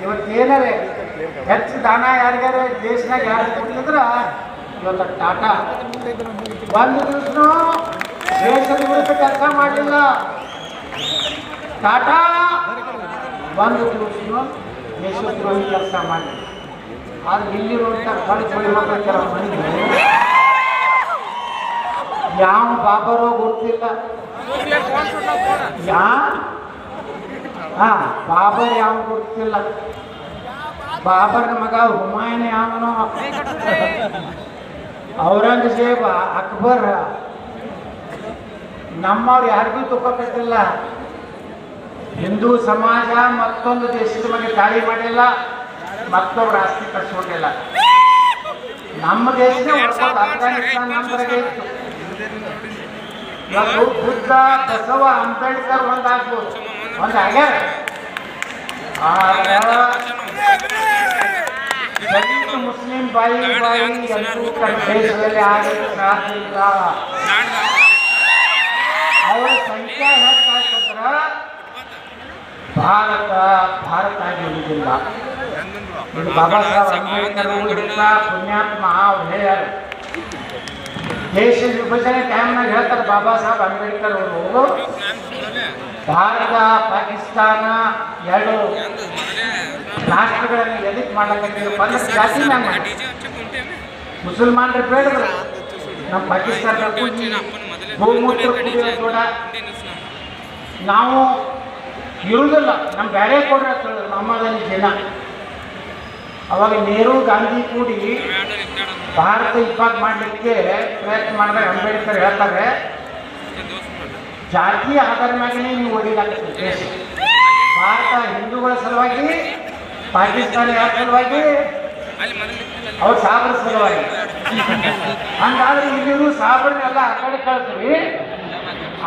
ಇವತ್ತೇನಾರೆ ಹೆಚ್ಚು ದಾನ ಯಾರಿಗಾರ ದೇಶನಾಗ ಯಾರು ಕೊಟ್ಟಿದ್ರೆ ಇವತ್ತು ಟಾಟಾ ಒಂದು ದಿವಸನೂ ದೇಶದ ವಿರುದ್ಧ ಕೆಲಸ ಮಾಡಲಿಲ್ಲ. ಟಾಟಾ ಒಂದು ದಿವಸನೂ ದೇಶದ್ರೋಹಿ ಕೆಲಸ ಮಾಡಲಿಲ್ಲ. ಆದ್ರೆ ಇಲ್ಲಿರುವಂಥ ಕೆಲವು ಮಂದಿ ಯಾವ ಬಾಬರೋ ಗೊತ್ತಿಲ್ಲ. ಬಾಬರ್ ಯಾವ ಗೊತ್ತಿಲ್ಲ. ಬಾಬರ್ನ ಮಗ ಹುಮಾಯೂನ್ ಯಾವನೋ, ಔರಂಗಜೇಬ, ಅಕ್ಬರ್, ನಮ್ಮವ್ರು ಯಾರಿಗೂ ತಗೋಬೇಕಿಲ್ಲ. ಹಿಂದೂ ಸಮಾಜ ಮತ್ತೊಂದು ದೇಶದ ಬಗ್ಗೆ ದಾಳಿ ಮಾಡಿಲ್ಲ, ಮತ್ತೊಬ್ಬರು ಆಸ್ತಿ ಕಟ್ಸ್ಕೊಂಡಿಲ್ಲ. ನಮ್ಮ ದೇಶನೇ ಹೊಡ್ಕೊಂಡು ಅಫ್ಘಾನಿಸ್ತಾನ ನಮ್ಮವರೆಗೆ ಇತ್ತು. ಇವತ್ತು ಬುದ್ಧ, ಬಸವ, ಅಂಬೇಡ್ಕರ್ ಒಂದಾಗ್ಬೋದು, ಒಂದಾಗ್ಯಾರ. ದಲಿತ ಮುಸ್ಲಿಂ ಬಾಯಿ ಎಲ್ಲರೂ ದೇಶದಲ್ಲಿ ಆಗಲು ಸಾಧ್ಯ ಇಲ್ಲ. ಅವರ ಸಂಖ್ಯೆ ಹೆಚ್ಚಾಗ್ತದ್ರ ಭಾರತ ಆಗಿರುವುದಿಲ್ಲ. ಇದು ಬಾಬಾ ಸಾಹೇಬ್ ಅಂಬೇಡ್ಕರ್ ಪುಣ್ಯಾತ್ಮ ಅವ್ರು ಹೇಳ್ಯಾರ. ದೇಶ ವಿಭಜನೆ ಟೈಮ್ನಾಗ ಹೇಳ್ತಾರೆ ಬಾಬಾ ಸಾಹೇಬ್ ಅಂಬೇಡ್ಕರ್ ಅವರು, ಭಾರತ ಪಾಕಿಸ್ತಾನ ಎರಡು ರಾಷ್ಟ್ರಗಳನ್ನು ಎದಕ್ಕೆ ಮಾಡ್ಲಕ್ಕಂತೀರಪ್ಪ ಅಂದ್ರೆ ಜಾತಿ ಮ್ಯಾಗ ಮುಸಲ್ಮಾನರು ಬೇಡದ್ರು ನಮ್ಮ ಪಾಕಿಸ್ತಾನ ಗೋಮೂತ್ರ ಕುಡಿಯೋ ಕೂಡ ನಾವು ಇರುವುದಿಲ್ಲ, ನಮ್ಮ ಬೇರೆ ಕೊಡ್ರಿ ಅಂತ ಹೇಳಿದ್ರು ನಮ್ಮದಲ್ಲಿ ಜನ. ಅವಾಗ ನೆಹರು ಗಾಂಧಿ ಕೂಡಿ ಭಾರತ ಇಬ್ಬಾಗ ಮಾಡಲಿಕ್ಕೆ ಪ್ರಯತ್ನ ಮಾಡಿದಾಗ ಅಂಬೇಡ್ಕರ್ ಹೇಳ್ತಾರೆ, ಜಾತಿಯ ಆಧಾರ ಮ್ಯಾಗನೇ ನೀವು ಓದಿಲಾಗ್ತದೆ ದೇಶ. ಭಾರತ ಹಿಂದೂಗಳ ಸಲುವಾಗಿ, ಪಾಕಿಸ್ತಾನ ಯಾರ ಸಲುವಾಗಿ? ಅವ್ರು ಸಾಬ್ರ ಸಲುವಾಗಿ. ಹಂಗಾದ್ರೆ ಇಲ್ಲಿರುವ ಸಾಬ್ರನ್ನೆಲ್ಲ ಆ ಕಡೆ ಕಳಿಸ್ರಿ,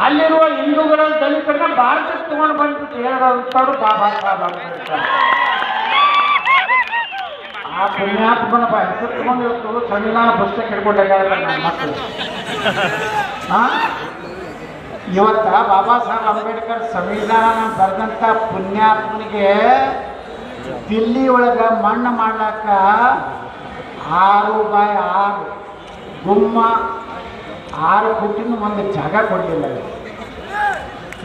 ಅಲ್ಲಿರುವ ಹಿಂದೂಗಳ ದಲಿತರನ್ನ ಭಾರತಕ್ಕೆ ತಗೊಂಡು ಬಂದ್ಬಿಟ್ಟು ಹೇಳೋರು ಬಾಬಾ ಸಾಹೇಬ್ ಅಂಬೇಡ್ಕರ್. ಆ ಪುಣ್ಯಾತ್ಮನ ಹೆಸರು ತಗೊಂಡಿರ್ತು ಸಂವಿಧಾನ ಪುಸ್ತಕ ಹಿಡ್ಕೊಂಡಾಗ ನನ್ನ ಮಕ್ಕಳು. ಇವತ್ತ ಬಾಬಾ ಸಾಹೇಬ್ ಅಂಬೇಡ್ಕರ್ ಸಂವಿಧಾನ ಬರೆದಂಥ ಪುಣ್ಯಾತ್ಮನಿಗೆ ದಿಲ್ಲಿ ಒಳಗ ಮಣ್ಣು ಮಾಡ್ಲಾಕ 6x6 ಗುಮ್ಮ 6 ಫುಟ್ಟಿನ ಒಂದು ಜಾಗ ಕೊಡಲಿಲ್ಲ.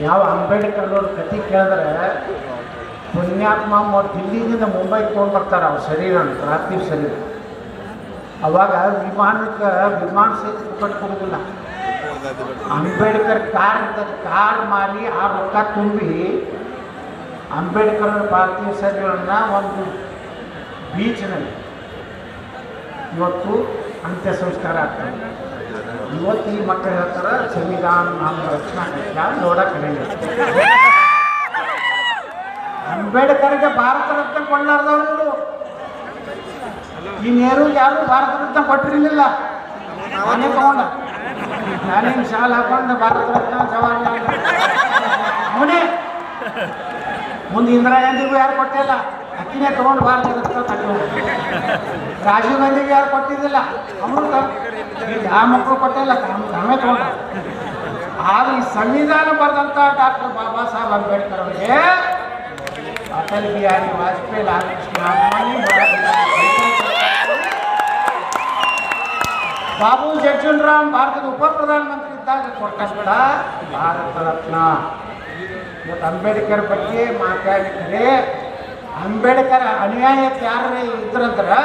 ಯಾವ ಅಂಬೇಡ್ಕರ್ ಅವ್ರ ಕತೆ ಕೇಳಿದ್ರೆ ಪುಣ್ಯಾತ್ಮ ದಿಲ್ಲಿಯಿಂದ ಮುಂಬೈಗೆ ತೊಗೊಂಡು ಬರ್ತಾರೆ ಅವ್ರ ಶರೀರ, ಪಾರ್ಥಿವ ಶರೀರ. ಅವಾಗ ವಿಮಾನ ಸಹಿತ ಟಿಕೆಟ್ ಕೊಡೋದಿಲ್ಲ. ಅಂಬೇಡ್ಕರ್ ಕಾರ್ ಮಾರಿ ಆ ರೊಕ್ಕ ತುಂಬಿ ಅಂಬೇಡ್ಕರ್ ಪಾರ್ಥಿವ ಶರೀರವನ್ನು ಒಂದು ಬೀಚ್ನಲ್ಲಿ ಇವತ್ತು ಅಂತ್ಯ ಸಂಸ್ಕಾರ ಆಗ್ತದೆ. ಇವತ್ತು ಈ ಮಕ್ಕಳು ಹೇಳ್ತಾರೆ ಸಂವಿಧಾನ ನಮ್ಮ ರಕ್ಷಣಾ ನೋಡಕ್ಕೆ ಅಂಬೇಡ್ಕರ್ಗೆ ಭಾರತ ರತ್ನ ಕೊಳ್ಳಾರ್ದವರು ಈ ನೆಹರೂಗೆ ಯಾರು ಭಾರತ ರತ್ನ ಕೊಟ್ಟಿರಲಿಲ್ಲ. ನಾನೇ ತಗೊಂಡ, ನಾನೇನು ಶಾಲೆ ಹಾಕೊಂಡು ಭಾರತ ರತ್ನ ಜವಾಹರ್ಲಾಲ್ ಅವನೇ. ಮುಂದೆ ಇಂದಿರಾ ಗಾಂಧಿಗೂ ಯಾರು ಕೊಟ್ಟಿಲ್ಲ, ಅಕ್ಕಿನೇ ತಗೊಂಡು ಭಾರತ ರತ್ನ ತಗೊಂಡು. ರಾಜೀವ್ ಗಾಂಧಿಗೆ ಯಾರು ಕೊಟ್ಟಿದ್ದಿಲ್ಲ, ಅವರು ಯಾವ ಮಕ್ಕಳು ಕೊಟ್ಟಿಲ್ಲ, ನಾವೇ ತಗೊಂಡ. ಆದ್ರೆ ಈ ಸಂವಿಧಾನ ಬರೆದಂಥ ಡಾಕ್ಟರ್ ಬಾಬಾ ಸಾಹೇಬ್ ಅಂಬೇಡ್ಕರ್ ಅವರಿಗೆ ಅಟಲ್ ಬಿಹಾರಿ ವಾಜಪೇಯಿ, ಲಾಲ್ ಕೃಷ್ಣ ಅದ್ವಾನಿ, ಬಾಬು ಜಗಜೀವನ್ ಭಾರತದ ಉಪ ಪ್ರಧಾನಮಂತ್ರಿ ಇದ್ದಾಗ ಕೊಟ್ಟಂತ ಭಾರತ ರತ್ನ. ಇವತ್ತು ಅಂಬೇಡ್ಕರ್ ಬಗ್ಗೆ ಮಾತಾಡಿದರೆ ಅಂಬೇಡ್ಕರ್ ಅನ್ಯಾಯಕ್ಕೆ ಯಾರು ಇದ್ರಂದ್ರೆ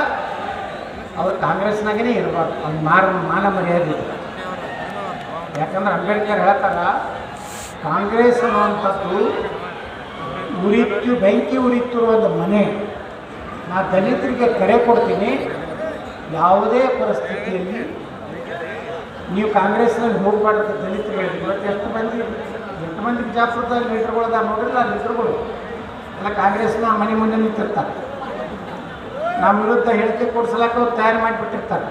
ಅವ್ರು ಕಾಂಗ್ರೆಸ್ನಾಗೇ ಇರಬಾರ್ದು. ಅವ್ನು ಮಾನ ಮರ್ಯಾದೆ ಇದೆ. ಯಾಕಂದ್ರೆ ಅಂಬೇಡ್ಕರ್ ಹೇಳ್ತಾರ ಕಾಂಗ್ರೆಸ್ ಅನ್ನುವಂಥದ್ದು ಬೆಂಕಿ ಉರಿತಿರುವ ಒಂದು ಮನೆ. ನಾ ದಲಿತರಿಗೆ ಕರೆ ಕೊಡ್ತೀನಿ, ಯಾವುದೇ ಪರಿಸ್ಥಿತಿಯಲ್ಲಿ ನೀವು ಕಾಂಗ್ರೆಸ್ನಲ್ಲಿ ಹೋಗ್ಬಾರ್ದು ದಲಿತರಿಗೆ. ಇವತ್ತು ಎಷ್ಟು ಮಂದಿ ಬಿಜಾಪುರದಲ್ಲಿ ಲೀಡರ್ಗಳದ ನೋಡಿಲ್ಲ, ಲೀಡರ್ಗಳು ಎಲ್ಲ ಕಾಂಗ್ರೆಸ್ನ ಮನೆ ಮುಂದೆ ನಿಂತಿರ್ತಾರೆ. ನಮ್ಮ ವಿರುದ್ಧ ಹೇಳಿಕೆ ಕೊಡ್ಸಲಕ್ಕೆ ಅವ್ರು ತಯಾರು ಮಾಡಿಬಿಟ್ಟಿರ್ತಾರೆ.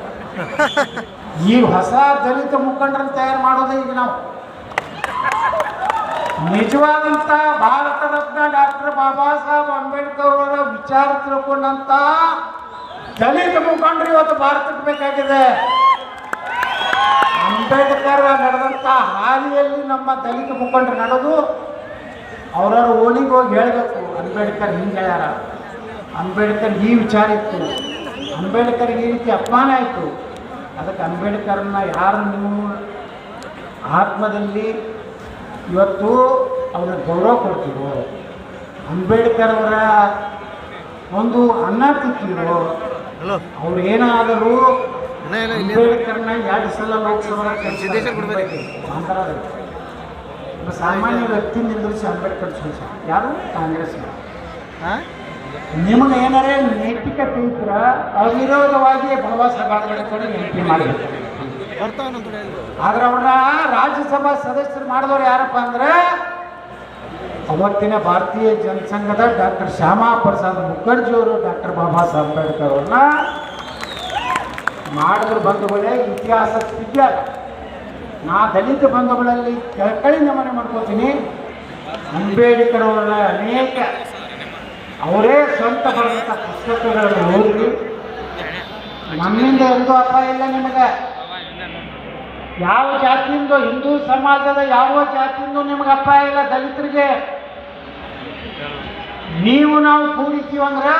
ಈ ಹೊಸ ದಲಿತ ಮುಖಂಡರನ್ನು ತಯಾರು ಮಾಡೋದೇ ಈಗ ನಾವು. ನಿಜವಾದಂಥ ಭಾರತ ರತ್ನ ಡಾಕ್ಟರ್ ಬಾಬಾ ಸಾಹೇಬ್ ಅಂಬೇಡ್ಕರ್ ಅವರ ವಿಚಾರ ತಿಳ್ಕೊಂಡಂತ ದಲಿತ ಮುಖಂಡರು ಇವತ್ತು ಭಾರತಕ್ಕೆ ಬೇಕಾಗಿದೆ. ಅಂಬೇಡ್ಕರ್ ನಡೆದಂಥ ಹಾದಿಯಲ್ಲಿ ನಮ್ಮ ದಲಿತ ಮುಖಂಡರು ನಡೆದು ಅವ್ರವ್ರ ಓಣಿಗೆ ಹೋಗಿ ಹೇಳಬೇಕು, ಅಂಬೇಡ್ಕರ್ ಹಿಂಗೆ ಹೇಳ್ಯಾರ, ಅಂಬೇಡ್ಕರ್ ಈ ವಿಚಾರ ಇತ್ತು, ಅಂಬೇಡ್ಕರ್ ಈ ರೀತಿ ಅಪಮಾನ ಆಯಿತು. ಅದಕ್ಕೆ ಅಂಬೇಡ್ಕರ್ನ ಯಾರು ನೀವು ಆತ್ಮದಲ್ಲಿ ಇವತ್ತು ಅವ್ರಿಗೆ ಗೌರವ ಕೊಡ್ತೀರೋ, ಅಂಬೇಡ್ಕರ್ ಅವರ ಒಂದು ಅನ್ನ ತಿಂತೀರೋ, ಅವ್ರು ಏನಾದರೂ ಅಂಬೇಡ್ಕರ್ನ 2 ಸಲ ಲೋಕಸಭಾ ಸಾಮಾನ್ಯ ವ್ಯಕ್ತಿ ನಿಂದಿರಿಸಿ ಅಂಬೇಡ್ಕರ್ ಸೋಲ್ಸ ಯಾರು ಕಾಂಗ್ರೆಸ್. ನಿಮಗೆ ಏನಾರೇ ನೈತಿಕತೆ ಇದ್ರ ಅವಿರೋಧವಾಗಿ ಬಾಬಾ ಸಾಹೇಬ್ ಅಂಬೇಡ್ಕರ್ ಎಂಪಿ ಮಾಡಬೇಕು. ಆದ್ರೆ ಅವ್ರನ್ನ ರಾಜ್ಯಸಭಾ ಸದಸ್ಯರು ಮಾಡಿದವ್ರು ಯಾರಪ್ಪ ಅಂದ್ರೆ ಅವತ್ತಿನ ಭಾರತೀಯ ಜನಸಂಘದ ಡಾಕ್ಟರ್ ಶ್ಯಾಮಾ ಪ್ರಸಾದ್ ಮುಖರ್ಜಿ ಅವರು ಡಾಕ್ಟರ್ ಬಾಬಾ ಸಾಹೇಬ್ ಅಂಬೇಡ್ಕರ್ ಅವ್ರನ್ನ ಮಾಡಿದ್ರು. ಬಂಧುಗಳೇ, ಇತಿಹಾಸ ವಿದ್ಯಾಲ ನಾ ದಲಿತ ಬಂಧುಗಳಲ್ಲಿ ಕಳಕಳಿ ನಮನೆ ಮಾಡ್ಕೋತೀನಿ. ಅಂಬೇಡ್ಕರ್ ಅವರ ಅನೇಕ ಅವರೇ ಸ್ವಂತ ಬರೆದಂಥ ಪುಸ್ತಕಗಳನ್ನು ಓದಿ ನಮ್ಮಿಂದ ಎಂದೂ ಅಪಾಯ ಇಲ್ಲ. ನಿಮಗೆ ಯಾವ ಜಾತಿಯಿಂದ, ಹಿಂದೂ ಸಮಾಜದ ಯಾವ ಜಾತಿಯಿಂದ ನಿಮಗೆ ಅಪಾಯ ಇಲ್ಲ. ದಲಿತರಿಗೆ ನೀವು ನಾವು ಕೂಡಿತೀವಂದ್ರೆ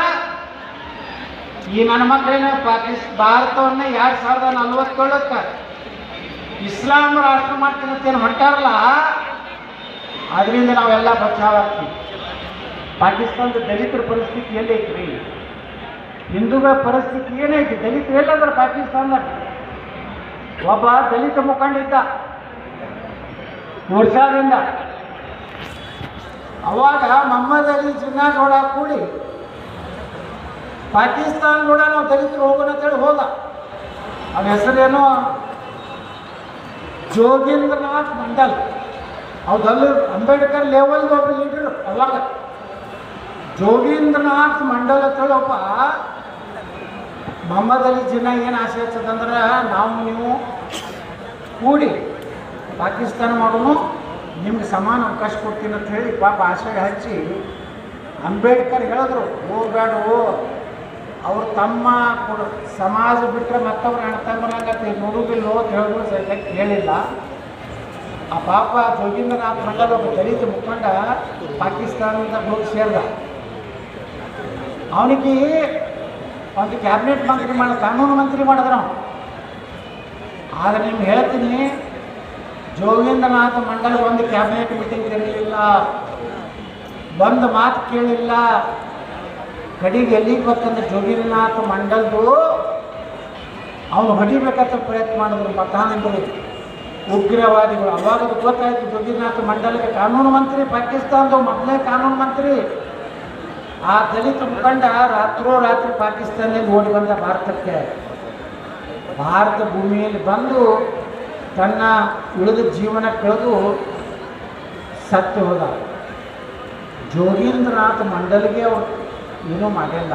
ಈ ನನ್ನ ಮಕ್ಕಳೇನ ಭಾರತವನ್ನು 2047ಕ್ಕೆ ಇಸ್ಲಾಂ ರಾಷ್ಟ್ರ ಮಾಡ್ತೀನಿ ಅಂತೇನು ಹೊಂಟಾರಲ್ಲ, ಅದರಿಂದ ನಾವೆಲ್ಲ ಬಚಾವಾಗ್ತೀವಿ. ಪಾಕಿಸ್ತಾನದ ದಲಿತರ ಪರಿಸ್ಥಿತಿ ಎಲ್ಲೈತ್ರಿ? ಹಿಂದೂಗಳ ಪರಿಸ್ಥಿತಿ ಏನೈತಿ? ದಲಿತರು ಎಲ್ಲಾದ್ರೆ ಪಾಕಿಸ್ತಾನದಾಗ ಒಬ್ಬ ದಲಿತ ಮುಖಂಡ ಇದ್ದ ವರ್ಷದಿಂದ. ಅವಾಗ ಮೊಹಮ್ಮದ್ ಅಲಿ ಜಿನ್ನಾ ಗೌಡ ಕೂಡಿ ಪಾಕಿಸ್ತಾನ ಕೂಡ ನಾವು ದಲಿತರು ಹೋಗೋಣ ಅಂತೇಳಿ ಹೋದ. ಅವನ ಹೆಸರೇನು ಜೋಗೇಂದ್ರನಾಥ್ ಮಂಡಲ್. ಹೌದಲ್ಲ, ಅಂಬೇಡ್ಕರ್ ಲೆವೆಲ್ಗೆ ಒಬ್ಬ ಲೀಡರ್. ಅವಾಗ ಜೋಗೇಂದ್ರನಾಥ್ ಮಂಡಲ್ ಅಂತೇಳಿ ಒಬ್ಬ ಮೊಹಮ್ಮದ್ ಅಲಿ ಜಿನ್ನಾ ಏನು ಆಸೆ ಹಚ್ಚದಂದ್ರೆ ನಾವು ನೀವು ಕೂಡಿ ಪಾಕಿಸ್ತಾನ ಮಾಡೋನು ನಿಮ್ಗೆ ಸಮಾನ ಅವಕಾಶ ಕೊಡ್ತೀನಿ ಅಂತ ಹೇಳಿ ಪಾಪ ಆಸೆ ಹಚ್ಚಿ ಅಂಬೇಡ್ಕರ್ ಹೇಳಿದ್ರು ಹೋಗ್ಬೇಡು ಅವ್ರು ತಮ್ಮ ಸಮಾಜ ಬಿಟ್ಟರೆ ಮತ್ತವ್ರು ಅಣ್ತಮ್ಮನಾಗತ್ತೆ ನೋಡುವುದಿಲ್ಲ ಅಂತ ಹೇಳಿದ್ರು ಸರಿಯಾಗಿ ಕೇಳಿಲ್ಲ. ಆ ಪಾಪ ಜೋಗೀಂದ್ರನಾಥ್ ಮಂಡಲ್ ಒಬ್ಬ ದಲಿತ ಮುಖಂಡ ಪಾಕಿಸ್ತಾನದಿಂದ ಹೋಗಿ ಸೇರಿದ. ಅವನಿಗೆ ಒಂದು ಕ್ಯಾಬಿನೆಟ್ ಮಂತ್ರಿ ಕಾನೂನು ಮಂತ್ರಿ ಮಾಡಿದ್ರು ನಾವು. ಆದರೆ ನಿಮ್ಗೆ ಹೇಳ್ತೀನಿ, ಜೋಗೀಂದ್ರನಾಥ್ ಮಂಡಲ್ ಒಂದು ಕ್ಯಾಬಿನೆಟ್ ಮೀಟಿಂಗ್ ಕರೀಲಿಲ್ಲ, ಒಂದು ಮಾತು ಕೇಳಿಲ್ಲ. ಕಡೆಗೆ ಎಲ್ಲಿಗೆ ಗೊತ್ತಂದ್ರೆ ಜೋಗೀಂದ್ರನಾಥ್ ಮಂಡಲ್ದು ಅವನು ಹೊಡಿಬೇಕಂತ ಪ್ರಯತ್ನ ಮಾಡಿದ್ರು ಮತಾಂಧರು, ಉಗ್ರವಾದಿಗಳು. ಅವಾಗ ಗೊತ್ತಾಯ್ತು ಜೋಗೀಂದ್ರನಾಥ್ ಮಂಡಲ್ಗೆ ಕಾನೂನು ಮಂತ್ರಿ, ಪಾಕಿಸ್ತಾನದ ಮೊದಲೇ ಕಾನೂನು ಮಂತ್ರಿ. ಆ ದಲಿತ ಮುಖಂಡ ರಾತ್ರಿ ಪಾಕಿಸ್ತಾನದಲ್ಲಿ ಓಡಿ ಬಂದ ಭಾರತಕ್ಕೆ. ಭಾರತ ಭೂಮಿಯಲ್ಲಿ ಬಂದು ತನ್ನ ಉಳಿದ ಜೀವನ ಕಳೆದು ಸತ್ತು ಹೋದ. ಜೋಗೀಂದ್ರನಾಥ್ ಮಂಡಲ್ಗೆ ಅವರು ಏನೂ ಮಾಡಿಲ್ಲ.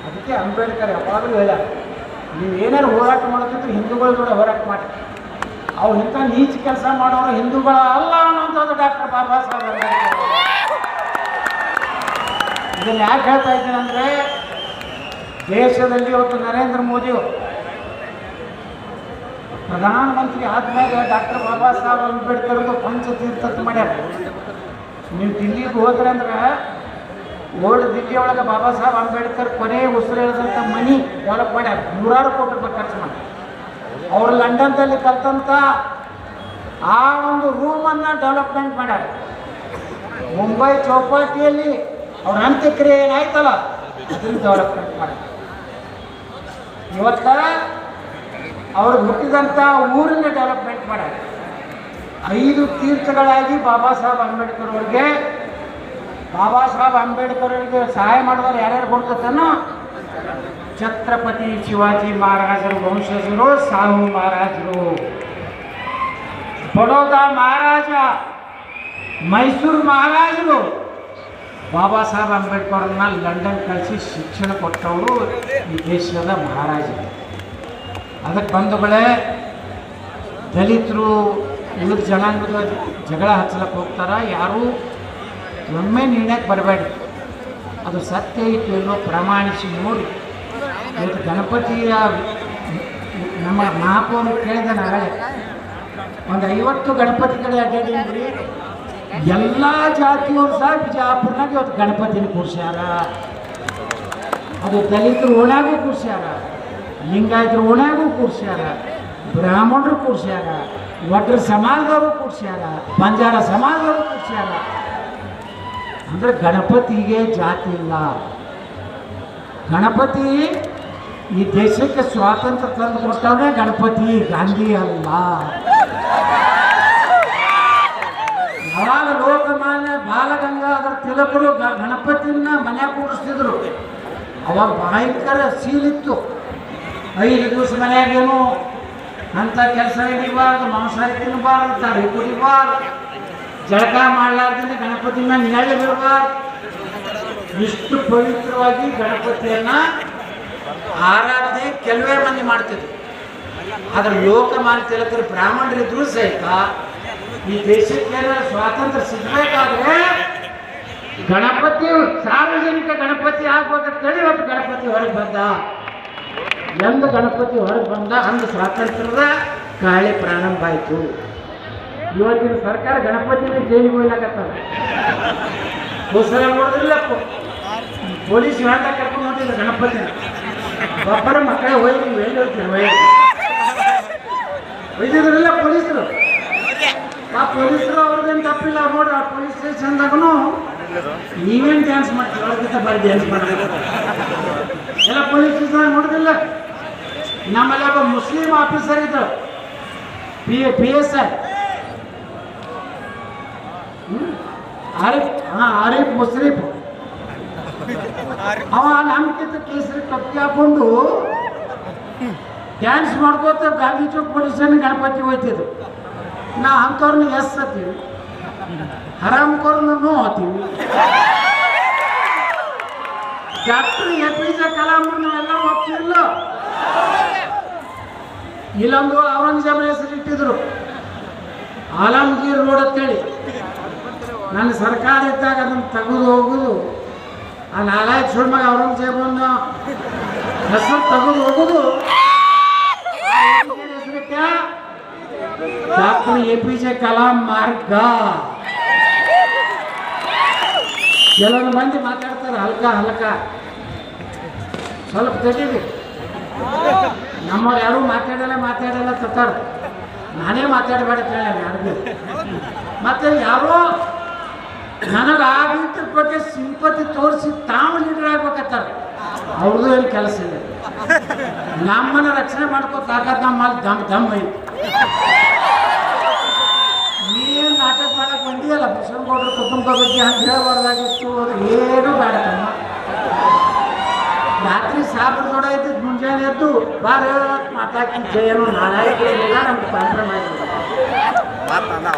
ಅದಕ್ಕೆ ಅಂಬೇಡ್ಕರ್ ಯಾವಾಗಲೂ ಹೇಳ್ಯಾರ, ನೀವು ಏನಾರು ಹೋರಾಟ ಮಾಡೋದಿದ್ರೆ ಹಿಂದೂಗಳ ಕೂಡ ಹೋರಾಟ ಮಾಡಿ. ಅವ್ರು ಇಂಥ ನೀಚ ಕೆಲಸ ಮಾಡೋರು ಹಿಂದೂಗಳ ಅಲ್ಲ ಅನ್ನೋಂಥದ್ದು ಡಾಕ್ಟರ್ ಬಾಬಾ ಸಾಹೇಬ್ ಅಂಬೇಡ್ಕರ್. ಇದನ್ನು ಯಾಕೆ ಹೇಳ್ತಾ ಇದ್ದೀನಿ ಅಂದರೆ, ದೇಶದಲ್ಲಿ ಇವತ್ತು ನರೇಂದ್ರ ಮೋದಿಯವರು ಪ್ರಧಾನಮಂತ್ರಿ ಆದ್ಮೇಲೆ ಡಾಕ್ಟರ್ ಬಾಬಾ ಸಾಹೇಬ್ ಅಂಬೇಡ್ಕರ್ದು ಪಂಚತೀರ್ಥ ಮಾಡ್ಯಾರ. ನೀವು ದಿಲ್ಲಿಗೆ ಹೋದ್ರೆ ಅಂದ್ರೆ ಓಲ್ಡ್ ದಿಲ್ಲಿ ಒಳಗೆ ಬಾಬಾ ಸಾಹೇಬ್ ಅಂಬೇಡ್ಕರ್ ಕೊನೆ ಉಸಿರು ಹೇಳಿದಂಥ ಮನಿ ಡೆವಲಪ್ ಮಾಡ್ಯಾರ. 100 ಕೋಟಿ ರೂಪಾಯಿ ಖರ್ಚು ಮಾಡಿ. ಅವರು ಲಂಡನ್ದಲ್ಲಿ ಕಲ್ತಂಥ ಆ ಒಂದು ರೂಮನ್ನು ಡೆವಲಪ್ಮೆಂಟ್ ಮಾಡ್ಯಾರ. ಮುಂಬೈ ಚೌಪಾಟಿಯಲ್ಲಿ ಅವ್ರ ಅಂತ್ಯಕ್ರಿಯೆ ಏನಾಯ್ತಲ್ಲ ಅದನ್ನು ಡೆವಲಪ್ಮೆಂಟ್ ಮಾಡ್ಯಾರ. ಇವತ್ತ ಅವರು ಹುಟ್ಟಿದಂಥ ಊರನ್ನ ಡೆವಲಪ್ಮೆಂಟ್ ಮಾಡ್ಯಾರ. 5 ತೀರ್ಥಗಳಾಗಿ ಬಾಬಾ ಸಾಹೇಬ್ ಅಂಬೇಡ್ಕರ್ ಅವರಿಗೆ ಸಹಾಯ ಮಾಡಿದವರು ಯಾರ್ಯಾರು ಕೊಡ್ತಾನೋ, ಛತ್ರಪತಿ ಶಿವಾಜಿ ಮಹಾರಾಜರು ವಂಶಜರು, ಸಾಹು ಮಹಾರಾಜರು, ಬಡೋದಾ ಮಹಾರಾಜ, ಮೈಸೂರು ಮಹಾರಾಜರು ಬಾಬಾ ಸಾಹೇಬ್ ಅಂಬೇಡ್ಕರ್ನ ಲಂಡನ್ ಕಳಿಸಿ ಶಿಕ್ಷಣ ಕೊಟ್ಟವರು ಈ ದೇಶದ ಮಹಾರಾಜರು. ಅದಕ್ಕೆ ಬಂಧುಗಳೇ, ದಲಿತರು ಉಳಿದ ಜನಾಂಗದ ಜಗಳ ಹಚ್ಚಲಕ್ಕೆ ಹೋಗ್ತಾರ. ಯಾರೂ ಒಮ್ಮೆ ನಿರ್ಣಯಕ್ಕೆ ಬರಬೇಡಿ, ಅದು ಸತ್ಯ ಇತ್ತು ಎಲ್ಲೋ ಪ್ರಮಾಣಿಸಿ ನೋಡಿ. ಇವತ್ತು ಗಣಪತಿಯ ನಮ್ಮ ಮಹಾಪೌರು ಕೇಳಿದ ನಾಳೆ ಒಂದು 50 ಗಣಪತಿಗಳು ಅಡ್ಡಾಡಿದ್ರಿ. ಎಲ್ಲ ಜಾತಿಯವರು ಸಹ ಬಿಜಾಪುರನಾಗ ಇವತ್ತು ಗಣಪತಿನ ಕೂರ್ಸ್ಯಾರ. ಅದು ದಲಿತರು ಓಣ್ಯಾಗೂ ಕೂರ್ಸ್ಯಾರ, ಲಿಂಗಾಯತರು ಓಣ್ಯಾಗೂ ಕೂರ್ಸ್ಯಾರ, ಬ್ರಾಹ್ಮಣರು ಕೂರ್ಸ್ಯಾರ, ಒಡ್ರ ಸಮಾಜದವರು ಕೂರ್ಸ್ಯಾರ, ಬಂಜಾರ ಸಮಾಜದವರು ಕೂರ್ಸ್ಯಾರ. ಅಂದರೆ ಗಣಪತಿಗೆ ಜಾತಿ ಇಲ್ಲ. ಗಣಪತಿ ಈ ದೇಶಕ್ಕೆ ಸ್ವಾತಂತ್ರ್ಯ ತಂದು ಕೊಟ್ಟವನೇ ಗಣಪತಿ, ಗಾಂಧಿ ಅಲ್ಲ. ಯಾವಾಗ ಲೋಕಮಾನ್ಯ ಬಾಲಗಂಗಾಧರ ತಿಲಕರು ಗಣಪತಿನ ಮನೆ ಕೂಡಿಸ್ತಿದ್ರು, ಅವಾಗ ಭಯಂಕರ ಸೀಲಿತ್ತು. 5 ದಿವಸ ಮನೆಯಾಗೇನು ಅಂಥ ಕೆಲಸ ಹಿಡಿಬಾರ್ದು, ಮಾಂಸಾಹಾರಿ ತಿನ್ನಬಾರ್ದು, ತಾಳಿ ಕುಡಿಬಾರ್ದು, ಜಳಕ ಮಾಡಲಾರ್ದೇ ಗಣಪತಿ ಮೇಲೆ ನೆಳ್ಳು ಬಿಡಬಾರ್ದು. ಇಷ್ಟು ಪವಿತ್ರವಾಗಿ ಗಣಪತಿಯನ್ನು ಆರಾಧನೆ ಕೆಲವೇ ಮಂದಿ ಮಾಡ್ತಿದ್ರು. ಆದರೆ ಲೋಕಮಾನ್ಯ ತಿಲಕರು ಬ್ರಾಹ್ಮಣರಿದ್ರೂ ಸಹಿತ ಈ ದೇಶಕ್ಕೆ ಸ್ವಾತಂತ್ರ್ಯ ಸಿಗಬೇಕಾದ್ರೆ ಗಣಪತಿ ಸಾರ್ವಜನಿಕ ಗಣಪತಿ ಆಗ್ಬೇಕಂತೇಳಿ ಇವತ್ತು ಗಣಪತಿ ಹೊರಗೆ ಬಂದ. ಎಂದು ಗಣಪತಿ ಹೊರಗೆ ಬಂದ ಅಂದು ಸ್ವಾತಂತ್ರ್ಯದ ಕಾಳೆ ಪ್ರಾರಂಭ ಆಯಿತು. ಇವತ್ತಿನ ಸರ್ಕಾರ ಗಣಪತಿನ ಜೈಲಿಗೆ ಹೋಗ್ಲಾಕತ್ತದ. ಹೊಸ ನೋಡಿದ್ರಿಲ್ಲ, ಪೊಲೀಸ್ ವ್ಯಾನ್ ಕರ್ಕೊಂಡು ಹೋಗ್ತಿದ್ರು ಗಣಪತಿನ. ಒಬ್ಬರ ಮಕ್ಕಳೇ ಹೋಗಿ ಎಲ್ಲಿ ಹೋಗ್ತೀವಿ ಒಯ್ದಿದ್ರಲ್ಲ ಪೊಲೀಸರು. ಆ ಪೊಲೀಸರು ಅವ್ರದ್ದೇನು ತಪ್ಪಿಲ್ಲ ನೋಡ್ರಿ. ಆ ಪೊಲೀಸ್ ಸ್ಟೇಷನ್ದಾಗೂ ನೀವೇನು ಡ್ಯಾನ್ಸ್ ಮಾಡ್ತೀವಿ, ಅವ್ರಿಗಿಂತ ಬಾರಿ ಡ್ಯಾನ್ಸ್ ಮಾಡಬೇಕು. ಎಲ್ಲ ಪೊಲೀಸ್ ಸ್ಟೇಷನ್ ನೋಡಿದಿಲ್ಲ. ನಮ್ಮಲ್ಲಿ ಒಬ್ಬ ಮುಸ್ಲಿಂ ಆಫೀಸರ್ ಇದ್ರು, PSI ಆರಿಫ್ ಮುಸ್ರೀಫ್. ಅವ ನಮ್ಗಿಂತ ಕೇಸರಿ ಕಪ್ಪಿ ಹಾಕೊಂಡು ಡ್ಯಾನ್ಸ್ ಮಾಡ್ಕೋತ ಗಾಂಧಿ ಚೌಕ್ ಪೊಲೀಸ್ ಗಣಪತಿ ಹೋಯ್ತಿದ್ರು. ನಾ ಅಂಥವ್ರನ್ನ ಎಸ್ ಹತ್ತೀವಿ, ಹರಾಮ್ಕೋರ್ನ ನೋ ಹತ್ತೀವಿ. ಡಾಕ್ಟರ್ APJ ಕಲಾಂ ನಾವೆಲ್ಲ ಹೋಗ್ತಿರ್ಲ. ಇಲ್ಲೊಂದು ಔರಂಗಜೇಬನ ಹೆಸರು ಇಟ್ಟಿದ್ರು, ಆಲಂಗೀರ್ ರೋಡ್ ಅಂತೇಳಿ. ನನ್ನ ಸರ್ಕಾರ ಇದ್ದಾಗ ಅದನ್ನು ತೆಗೆದು ಹೋಗುದು, ಆ ನಾಲಾಯಕ್ ಸುಳ್ಮಗ ಔರಂಗಜೇಬನ ಹೆಸರು ತೆಗೆದು ಹೋಗುದು. ಹೆಸರಿಟ್ಟ ಡಾಕ್ಟರ್ APJ ಕಲಾಂ ಮಾರ್ಗ. ಕೆಲವೊಂದು ಮಂದಿ ಮಾತಾಡ್ತಾರೆ ಹಲ್ಕ ಸ್ವಲ್ಪ ತಡೀರಿ. ನಮ್ಮವ್ರು ಯಾರು ಮಾತಾಡಲ್ಲ ತತ್ತಾರ. ನಾನೇ ಮಾತಾಡಬೇಡ ಕೇಳಿ ಯಾರಿಗೂ. ಮತ್ತೆ ಯಾರೋ ನನಗೆ ಆ ರೀತಿ ಬಗ್ಗೆ ಸಿಂಪತಿ ತೋರಿಸಿ ತಾವು ಲೀಡರ್ ಆಗ್ಬೇಕತ್ತಾರೆ. ಅವ್ರದ್ದು ಏನು ಕೆಲಸ ಇದೆ. ನಮ್ಮನ್ನ ರಕ್ಷಣೆ ಮಾಡ್ಕೋತಾಗದ್ ನಮ್ಮಲ್ಲಿ ದಮ್ ಐತಿ. ನೀನು ನಾಟಕ ಮಾಡಕ್ಕೆ ಬಂದಿಯಲ್ಲ, ಬಸವನಗೌಡರ ಕುಟುಂಬ ಬಗ್ಗೆ ಹಂಗೆ ಹೇಳ್ಬಾರ್ದಾಗಿತ್ತು. ಅದು ಏನೂ ಬೇಡ. ರಾತ್ರಿ ಸಾಬ್ರ ನೋಡ ಇದ್ದಿದ್ದು ಮುಂಜಾನೆ ಎದ್ದು ಬಾರ ಮಾತಾಡ್ತಿದ್ದೆ. ಏನೋ ನಾಳೆಲ್ಲ ನಮ್ಗೆ ಕಾಂಪ್ರಮೈಸ್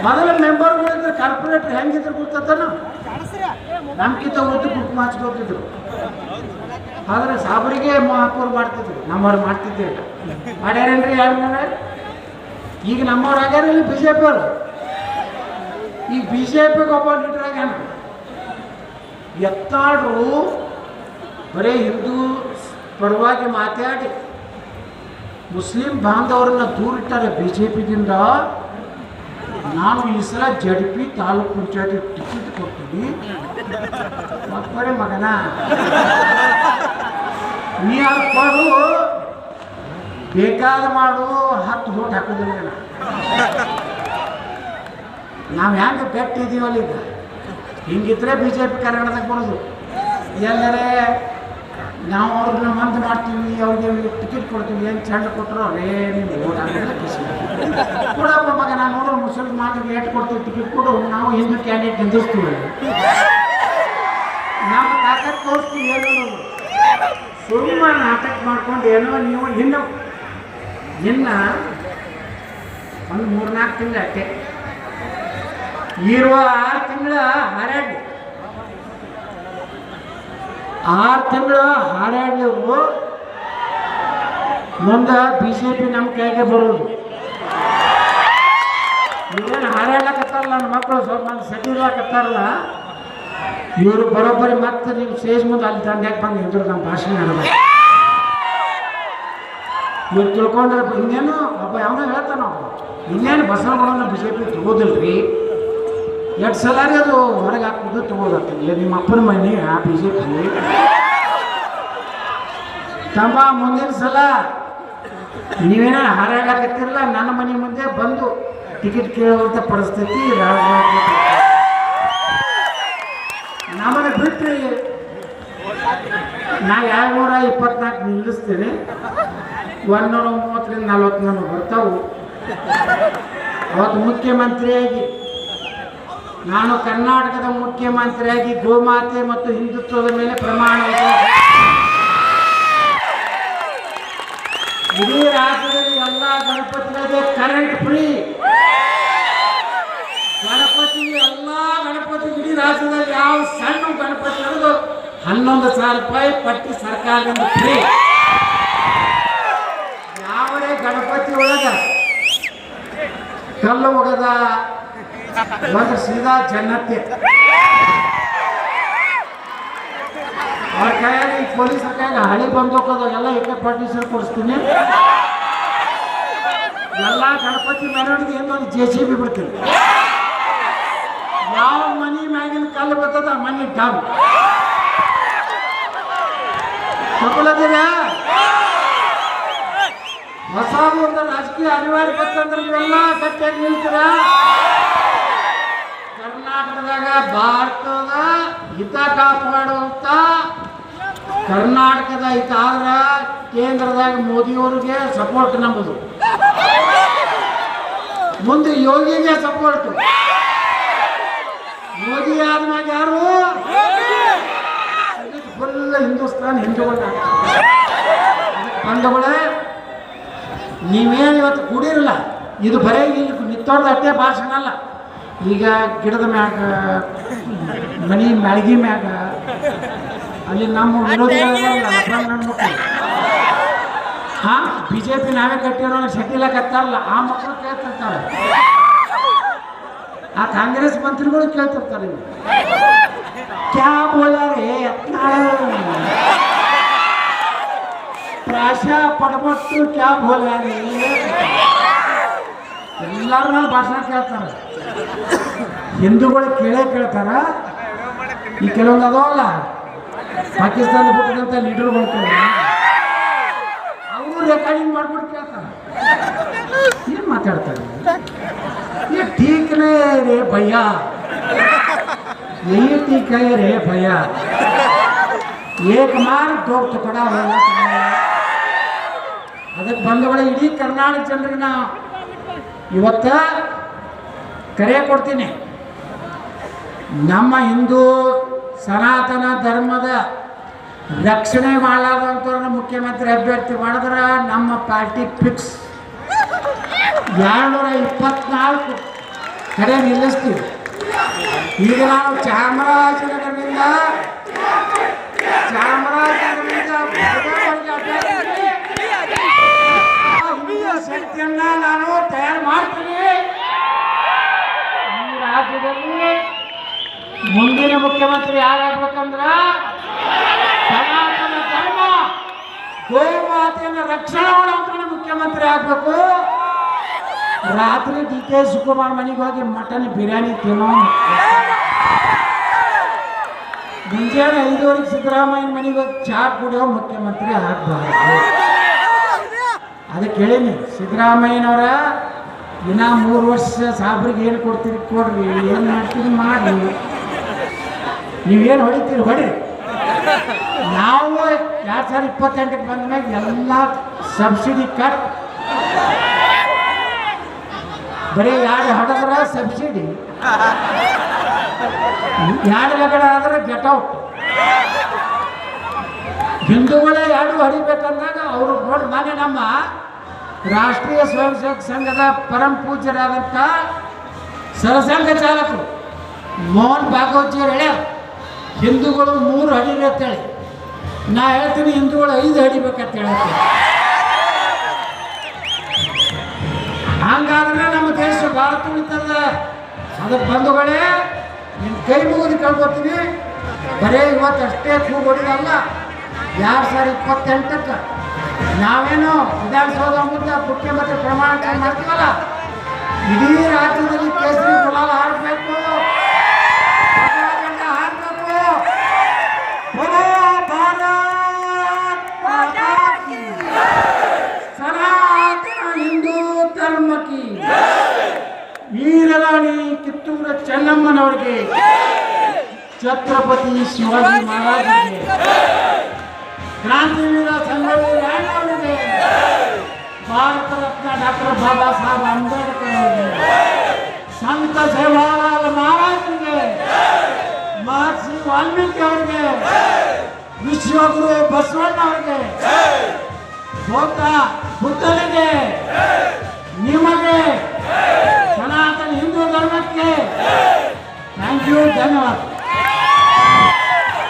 ಮೊದಲ ಮೆಂಬರ್ಗಳಿದ್ರೆ ಕಾರ್ಪೊರೇಟರ್ ಹೆಂಗಿದ್ರು ಗೊತ್ತನ, ನಮ್ಗಿಂತ ಒತ್ತು ಬುಕ್ ಮಾಡಿಸ್ಕೊತಿದ್ರು. ಆದರೆ ಸಾಬ್ರಿಗೆ ಮಹಾಪೌರ್ ಮಾಡ್ತಿದ್ರು, ನಮ್ಮವ್ರು ಮಾಡ್ತಿದ್ದೇವೆ. ಮಾಡ್ಯಾರೇನ್ರಿ ಯಾರು? ಈಗ ನಮ್ಮವ್ರು ಆಗ್ಯಾರ ಇಲ್ಲಿ BJP ಅವರು. ಈಗ BJPಗೆ ಒಬ್ಬ ಲೀಡರ್ ಆಗ್ಯಾನ. ಎತ್ತಾಡ್ರು ಬರೀ ಹಿಂದೂ ಪರವಾಗಿ ಮಾತಾಡಿ ಮುಸ್ಲಿಂ ಬಾಂಧವರನ್ನ ದೂರಿಟ್ಟಾರೆ BJPದಿಂದ. ನಾನು ಈ ಸಲ JDP ತಾಲೂಕು ಪಂಚಾಯತಿ ಟಿಕೆಟ್ ಕೊಡ್ತೀನಿ. ಮಕ್ಕಳೇ ಮಗನ ನೀ ಕೊಡು, ಬೇಕಾದ ಮಾಡು, 10 vote ಹಾಕೋದಿಲ್ಲ. ನಾವು ಹೆಂಗೆ ಗಟ್ಟಿದ್ದೀವಲ್ಲ ಈಗ, ಹಿಂಗಿದ್ರೆ BJP ಕರ್ನಾಟಕದಾಗ ಬರೋದು. ಎಲ್ಲರೇ ನಾವು ಅವ್ರನ್ನ ಮಂದ್ ಮಾಡ್ತೀವಿ, ಅವ್ರಿಗೆ ಟಿಕೆಟ್ ಕೊಡ್ತೀವಿ, ಏನು ಚಂಡ ಕೊಟ್ಟರು ಅವರೇ ನೀವು ಓಟ್ ಹಾಕಿದ್ರೆ ಖುಷಿ ಕೊಡಪ್ಪ ಮಗ. ನಾನು ನೋಡೋರು ಮುಸಲ್ಮಾನಿಗೆ ಏಟ್ ಕೊಡ್ತೀವಿ ಟಿಕೆಟ್ ಕೊಡು, ನಾವು ಹಿಂದೂ ಕ್ಯಾಂಡಿಡೇಟ್ ನಿಂದಿಸ್ತೀವಿ. ನಾವು ತಾಕತ್ ತೋರಿಸ್ತೀವಿ. ಏನೋ ಸುಮ್ಮ ನಾಟಕ ಮಾಡ್ಕೊಂಡು ಏನೋ ನೀವು ಇನ್ನು ಒಂದು 3-4 ತಿಂಗಳು ಅಷ್ಟೇ ಇರುವ. 6 ತಿಂಗಳ ಹಾರಾಡಿ 6 ತಿಂಗಳು ಹಾರಾಡಿಯವರು ಮುಂದೆ BJP ನಮ್ಮ ಕೈಗೆ ಬರೋದು. ಇವೇನು ಹಾರಾಡ್ಲಕತ್ತಾರಲ್ಲ ನನ್ನ ಮಕ್ಕಳು, ಸ್ವಲ್ಪ ಮಂದಿ ಸೆಟ್ಟಿರ್ಲಾಕತ್ತಾರಲ್ಲ, ಇವರು ಬರೋಬ್ಬರಿ ಮತ್ತೆ ನೀವು ಸ್ಟೇಜ್ ಮುಂದೆ ಅಲ್ಲಿ ದಂಡ್ಯಾಕೆ ಬಂದು ನಿಂತರು ನಮ್ಮ ಭಾಷಣ ಮಾಡಬೇಕು. ಇವ್ರು ತಿಳ್ಕೊಂಡ್ರೆ ಇನ್ನೇನು ಒಬ್ಬ ಯಾವನೋ ಹೇಳ್ತಾನ, ಇನ್ನೇನು ಬಸವನಗೌಡನ BJP ತಗೋದಿಲ್ರಿ, 2 ಸಲ ಅದು ಹೊರಗೆ ಹಾಕೋದು ತಗೋದಾಗ್ತದೆ. ನಿಮ್ಮ ಅಪ್ಪನ ಮನೆ ಆ BJP ತಮ್ಮ ಮುಂದಿನ ಸಲ ನೀವೇನ ಹಾರಾಡಕತ್ತಿರಲ್ಲ, ನನ್ನ ಮನೆ ಮುಂದೆ ಬಂದು ಟಿಕೆಟ್ ಕೇಳುವಂಥ ಪರಿಸ್ಥಿತಿ ನಮ್ಮನ್ನು ಬಿಟ್ಟರೆ ನಾ 224 ನಿಲ್ಲಿಸ್ತೀನಿ. 130ರಿಂದ 40 ನನಗೆ ಬರ್ತಾವು. ಅವತ್ತು ಮುಖ್ಯಮಂತ್ರಿಯಾಗಿ ನಾನು ಕರ್ನಾಟಕದ ಮುಖ್ಯಮಂತ್ರಿಯಾಗಿ ಗೋಮಾತೆ ಮತ್ತು ಹಿಂದುತ್ವದ ಮೇಲೆ ಪ್ರಮಾಣ ಇಡೀ ರಾಜ್ಯದಲ್ಲಿ ಎಲ್ಲ ಗಣಪತಿಗಳಿಗೆ ಕರೆಂಟ್ ಫ್ರೀ. ಗಣಪತಿ ಎಲ್ಲ ಗಣಪತಿ ಇಡೀ ರಾಜ್ಯದಲ್ಲಿ ಯಾವ ಸಣ್ಣ ಗಣಪತಿ ಅನ್ನೋದು 11,000 ರೂಪಾಯಿ ಪಟ್ಟಿ ಸರ್ಕಾರದಿಂದ ಫ್ರೀ. ಯಾವುದೇ ಗಣಪತಿ ಒಳಗ ಕಲ್ಲು ಒಗದ ಒಂದು ಸೀದಾ ಜನ್ನತ್ತೆ. ಅವ್ರ ಕೈಯಾಗಿ ಪೊಲೀಸರ ಕೈಯಾಗ ಹಳಿ ಬಂದೋಕೋದು ಎಲ್ಲ ಪಾರ್ಟಿಷನ್ ಕೊಡಿಸ್ತೀನಿ. ಎಲ್ಲ ಗಣಪತಿ ಮೆರವಣಿಗೆ ಇನ್ನೊಂದು JCB ಬಿಡ್ತೀನಿ. ಯಾವ ಮನಿ ಮ್ಯಾಗಿನ ಕಲ್ಲು ಬರ್ತದ ಮನಿ ಡಮ್ ತಗೊಳ್ಳದಿರ. ಹೊಸ ಒಂದು ರಾಜಕೀಯ ಅನಿವಾರ್ಯ ಬಂತಂದ್ರೆ ನೀವೆಲ್ಲ ಗಟ್ಟಿಯಾಗಿ ನಿಲ್ತೀರ. ಕರ್ನಾಟಕದಾಗ ಭಾರತದ ಹಿತ ಕಾಪಾಡುವಂತ ಕರ್ನಾಟಕದ ಹಿತ ಆದ್ರ ಕೇಂದ್ರದಾಗ ಮೋದಿಯವರಿಗೆ ಸಪೋರ್ಟ್ ನಂಬುದು, ಮುಂದೆ ಯೋಗಿಗೆ ಸಪೋರ್ಟ್. ಮೋದಿ ಆದ್ಮ್ಯಾಗ ಯಾರು ಫುಲ್ ಹಿಂದೂಸ್ತಾನ್ ಹಿಂದೂಗಳ ಬಂಧುಗಳೇ, ನೀವೇನು ಇವತ್ತು ಕೂಡಿರಲ್ಲ. ಇದು ಬರೀ ಇಲ್ಲಿ ನಿತ್ತೋಡ್ದ ಅಷ್ಟೇ ಭಾಷಣ ಅಲ್ಲ. ಈಗ ಗಿಡದ ಮ್ಯಾಗ, ಮನಿ ಮ್ಯಾಳ್ಗಿ ಮ್ಯಾಗ, ಅಲ್ಲಿ ನಮ್ಮ ವಿರೋಧಿಗಳು ಹಾ ಬಿಜೆಪಿ ನಾವೇ ಕಟ್ಟಿರೋ ಶೆಟ್ಟಿಲಕತ್ತಾರಲ್ಲ ಆ ಮಕ್ಕಳು ಕೇಳ್ತಿರ್ತಾರೆ, ಆ ಕಾಂಗ್ರೆಸ್ ಮಂತ್ರಿಗಳು ಕೇಳ್ತಿರ್ತಾರೆ, ಕ್ಯಾ ಬೋಲಾ ರೇ ಪ್ರಾಶಾ ಪಡ್ಬಟ್ಟು ಕ್ಯಾ ಬೋಲಾ ರೇ. ಎಲ್ಲರೂ ನಾನು ಭಾಷಣ ಕೇಳ್ತಾರೆ, ಹಿಂದೂಗಳು ಕೇಳ್ತಾರ. ಈ ಕೆಲವೊಂದು ಅದವಲ್ಲ ಪಾಕಿಸ್ತಾನದ ಹುಟ್ಟಿದಂಥ ಲೀಡರ್ಗಳು ಅವರು ರೆಕಾರ್ಡಿಂಗ್ ಮಾಡ್ಬಿಟ್ಟು ಕೇಳ್ತಾರೆ, ಏನು ಮಾತಾಡ್ತಾರೆ. ये ठीक नहीं रे भैया, यही ठीक है रे भैया, एक मार दो टुकड़ा होगा. ಅದಕ್ಕೆ ಬಂಧುಗಳ ಇಡೀ ಕರ್ನಾಟಕ ಜನರಿಗೆ ನಾ ಇವತ್ತ ಕರೆ ಕೊಡ್ತೀನಿ. ನಮ್ಮ ಹಿಂದೂ ಸನಾತನ ಧರ್ಮದ ರಕ್ಷಣೆ ಮಾಡಲಾರ್ದಂಥವ್ರನ್ನ ಮುಖ್ಯಮಂತ್ರಿ ಅಭ್ಯರ್ಥಿ ಮಾಡಿದ್ರೆ ನಮ್ಮ ಪಾರ್ಟಿ ಫಿಕ್ಸ್ 224 ಕಡೆ ನಿಲ್ಲಿಸ್ತೀವಿ. ಈಗ ನಾವು ಚಾಮರಾಜನಗರದಿಂದ ಶಕ್ತಿಯನ್ನ ನಾನು ತಯಾರು ಮಾಡ್ತೀನಿ. ಈ ರಾಜ್ಯದಲ್ಲಿ ಮುಂದಿನ ಮುಖ್ಯಮಂತ್ರಿ ಯಾರಾಗ್ಬೇಕಂದ್ರ ಸನಾತನ ಧರ್ಮ ಗೋಮಾತೆಯನ್ನು ರಕ್ಷಣೆ ಮಾಡೋಂಥ ಮುಖ್ಯಮಂತ್ರಿ ಆಗ್ಬೇಕು. ರಾತ್ರಿ ಡಿ ಕೆ ಶಿವಕುಮಾರ್ ಮನೆಗೆ ಹೋಗಿ ಮಟನ್ ಬಿರಿಯಾನಿ ತಿನ್ನೋ, ಮುಂಜಾನೆ 5:30 ಸಿದ್ದರಾಮಯ್ಯನ ಮನೆಗೆ ಹೋಗಿ ಚಾ ಕುಡಿಯೋ ಮುಖ್ಯಮಂತ್ರಿ ಆಗ್ಬಾರ್ದು. ಅದಕ್ಕೆ ಹೇಳೀನಿ ಸಿದ್ದರಾಮಯ್ಯನವರ ಇನ್ನ 3 ವರ್ಷ ಸಾಬ್ರಿಗೆ ಏನು ಕೊಡ್ತೀರಿ ಕೊಡ್ರಿ, ಏನು ಮಾಡ್ತೀರಿ ಮಾಡಿ, ನೀವೇನು ಹೊಡಿತೀರಿ ಹೊಡಿ. ನಾವು 2028ಕ್ಕೆ ಬಂದ ಮ್ಯಾಗ ಎಲ್ಲ ಸಬ್ಸಿಡಿ ಕಟ್, ಬರೀ 2 ಹೊಡೆದ್ರ ಸಬ್ಸಿಡಿ, 2 ಲಗಡ ಆದ್ರೆ ಗೆಟ್ ಔಟ್. ಹಿಂದೂಗಳೇ 2 ಹೊಡಿಬೇಕಂದಾಗ ಅವರು ನೋಡಿ. ನಾನೇ ನಮ್ಮ ರಾಷ್ಟ್ರೀಯ ಸ್ವಯಂ ಸೇವಕ ಸಂಘದ ಪರಂ ಪೂಜ್ಯರಾದಂಥ ಸರಸಂಘ ಚಾಲಕರು ಮೋಹನ್ ಭಾಗವತ್ಜಿ ಹೇಳ್ಯಾರ, ಹಿಂದೂಗಳು 3 ಹೊಡಿಲಿ ಅಂತೇಳಿ. ನಾ ಹೇಳ್ತೀನಿ ಹಿಂದೂಗಳು 5 ಹೊಡಿಬೇಕಂತ ಹೇಳ್ತೀನಿ. ಹಂಗಾದ್ರೆ ನಮ್ಮ ದೇಶ ಭಾರತ ಉಳಿತದ. ಅದಕ್ಕೆ ಬಂಧುಗಳೇ ನಿನ್ನ ಕೈ ಮುಗಿದು ಕೇಳ್ಕೊತೀನಿ, ಬರೀ ಇವತ್ತಷ್ಟೇ ಕೂಗು ಹೊಡಿದಲ್ಲ, 2028ಕ್ಕೆ ನಾವೇನು ವಿಧಾನಸೌಧ ಮುಂದೆ ಮುಖ್ಯಮಂತ್ರಿ ಪ್ರಮಾಣ ಮಾಡ್ತೀವಲ್ಲ, ಇಡೀ ರಾಜ್ಯದಲ್ಲಿ ಕೇಸರಿ ಗುಲಾಲ್ ಹಾರಬೇಕು, ಹಾರಬೇಕು. ಸನಾತನ ಹಿಂದೂ ಧರ್ಮ ಕಿ ವೀರರಾಣಿ ಕಿತ್ತೂರು ಚೆನ್ನಮ್ಮನವರಿಗೆ, ಛತ್ರಪತಿ ಶಿವಾಜಿ ಮಹಾರಾಜರಿಗೆ, ಕ್ರಾಂತಿವೀರ ಸಂಗೊಳ್ಳಿ ರಾಯಣ್ಣವರಿಗೆ, ಭಾರತ ರತ್ನ ಡಾಕ್ಟರ್ ಬಾಬಾ ಸಾಹೇಬ್ ಅಂಬೇಡ್ಕರ್ ಅವರಿಗೆ, ಸಂತ ಸೇವಾಲಾಲ್ ಮಹಾರಾಜರಿಗೆ, ಮಹರ್ಷಿ ವಾಲ್ಮೀಕಿ ಅವರಿಗೆ, ವಿಶ್ವಗುರು ಬಸವಣ್ಣ ಅವರಿಗೆ, ಬುದ್ಧನಿಗೆ, ನಿಮಗೆ, ಸನಾತನ ಹಿಂದೂ ಧರ್ಮಕ್ಕೆ ಥ್ಯಾಂಕ್ ಯು, ಧನ್ಯವಾದ.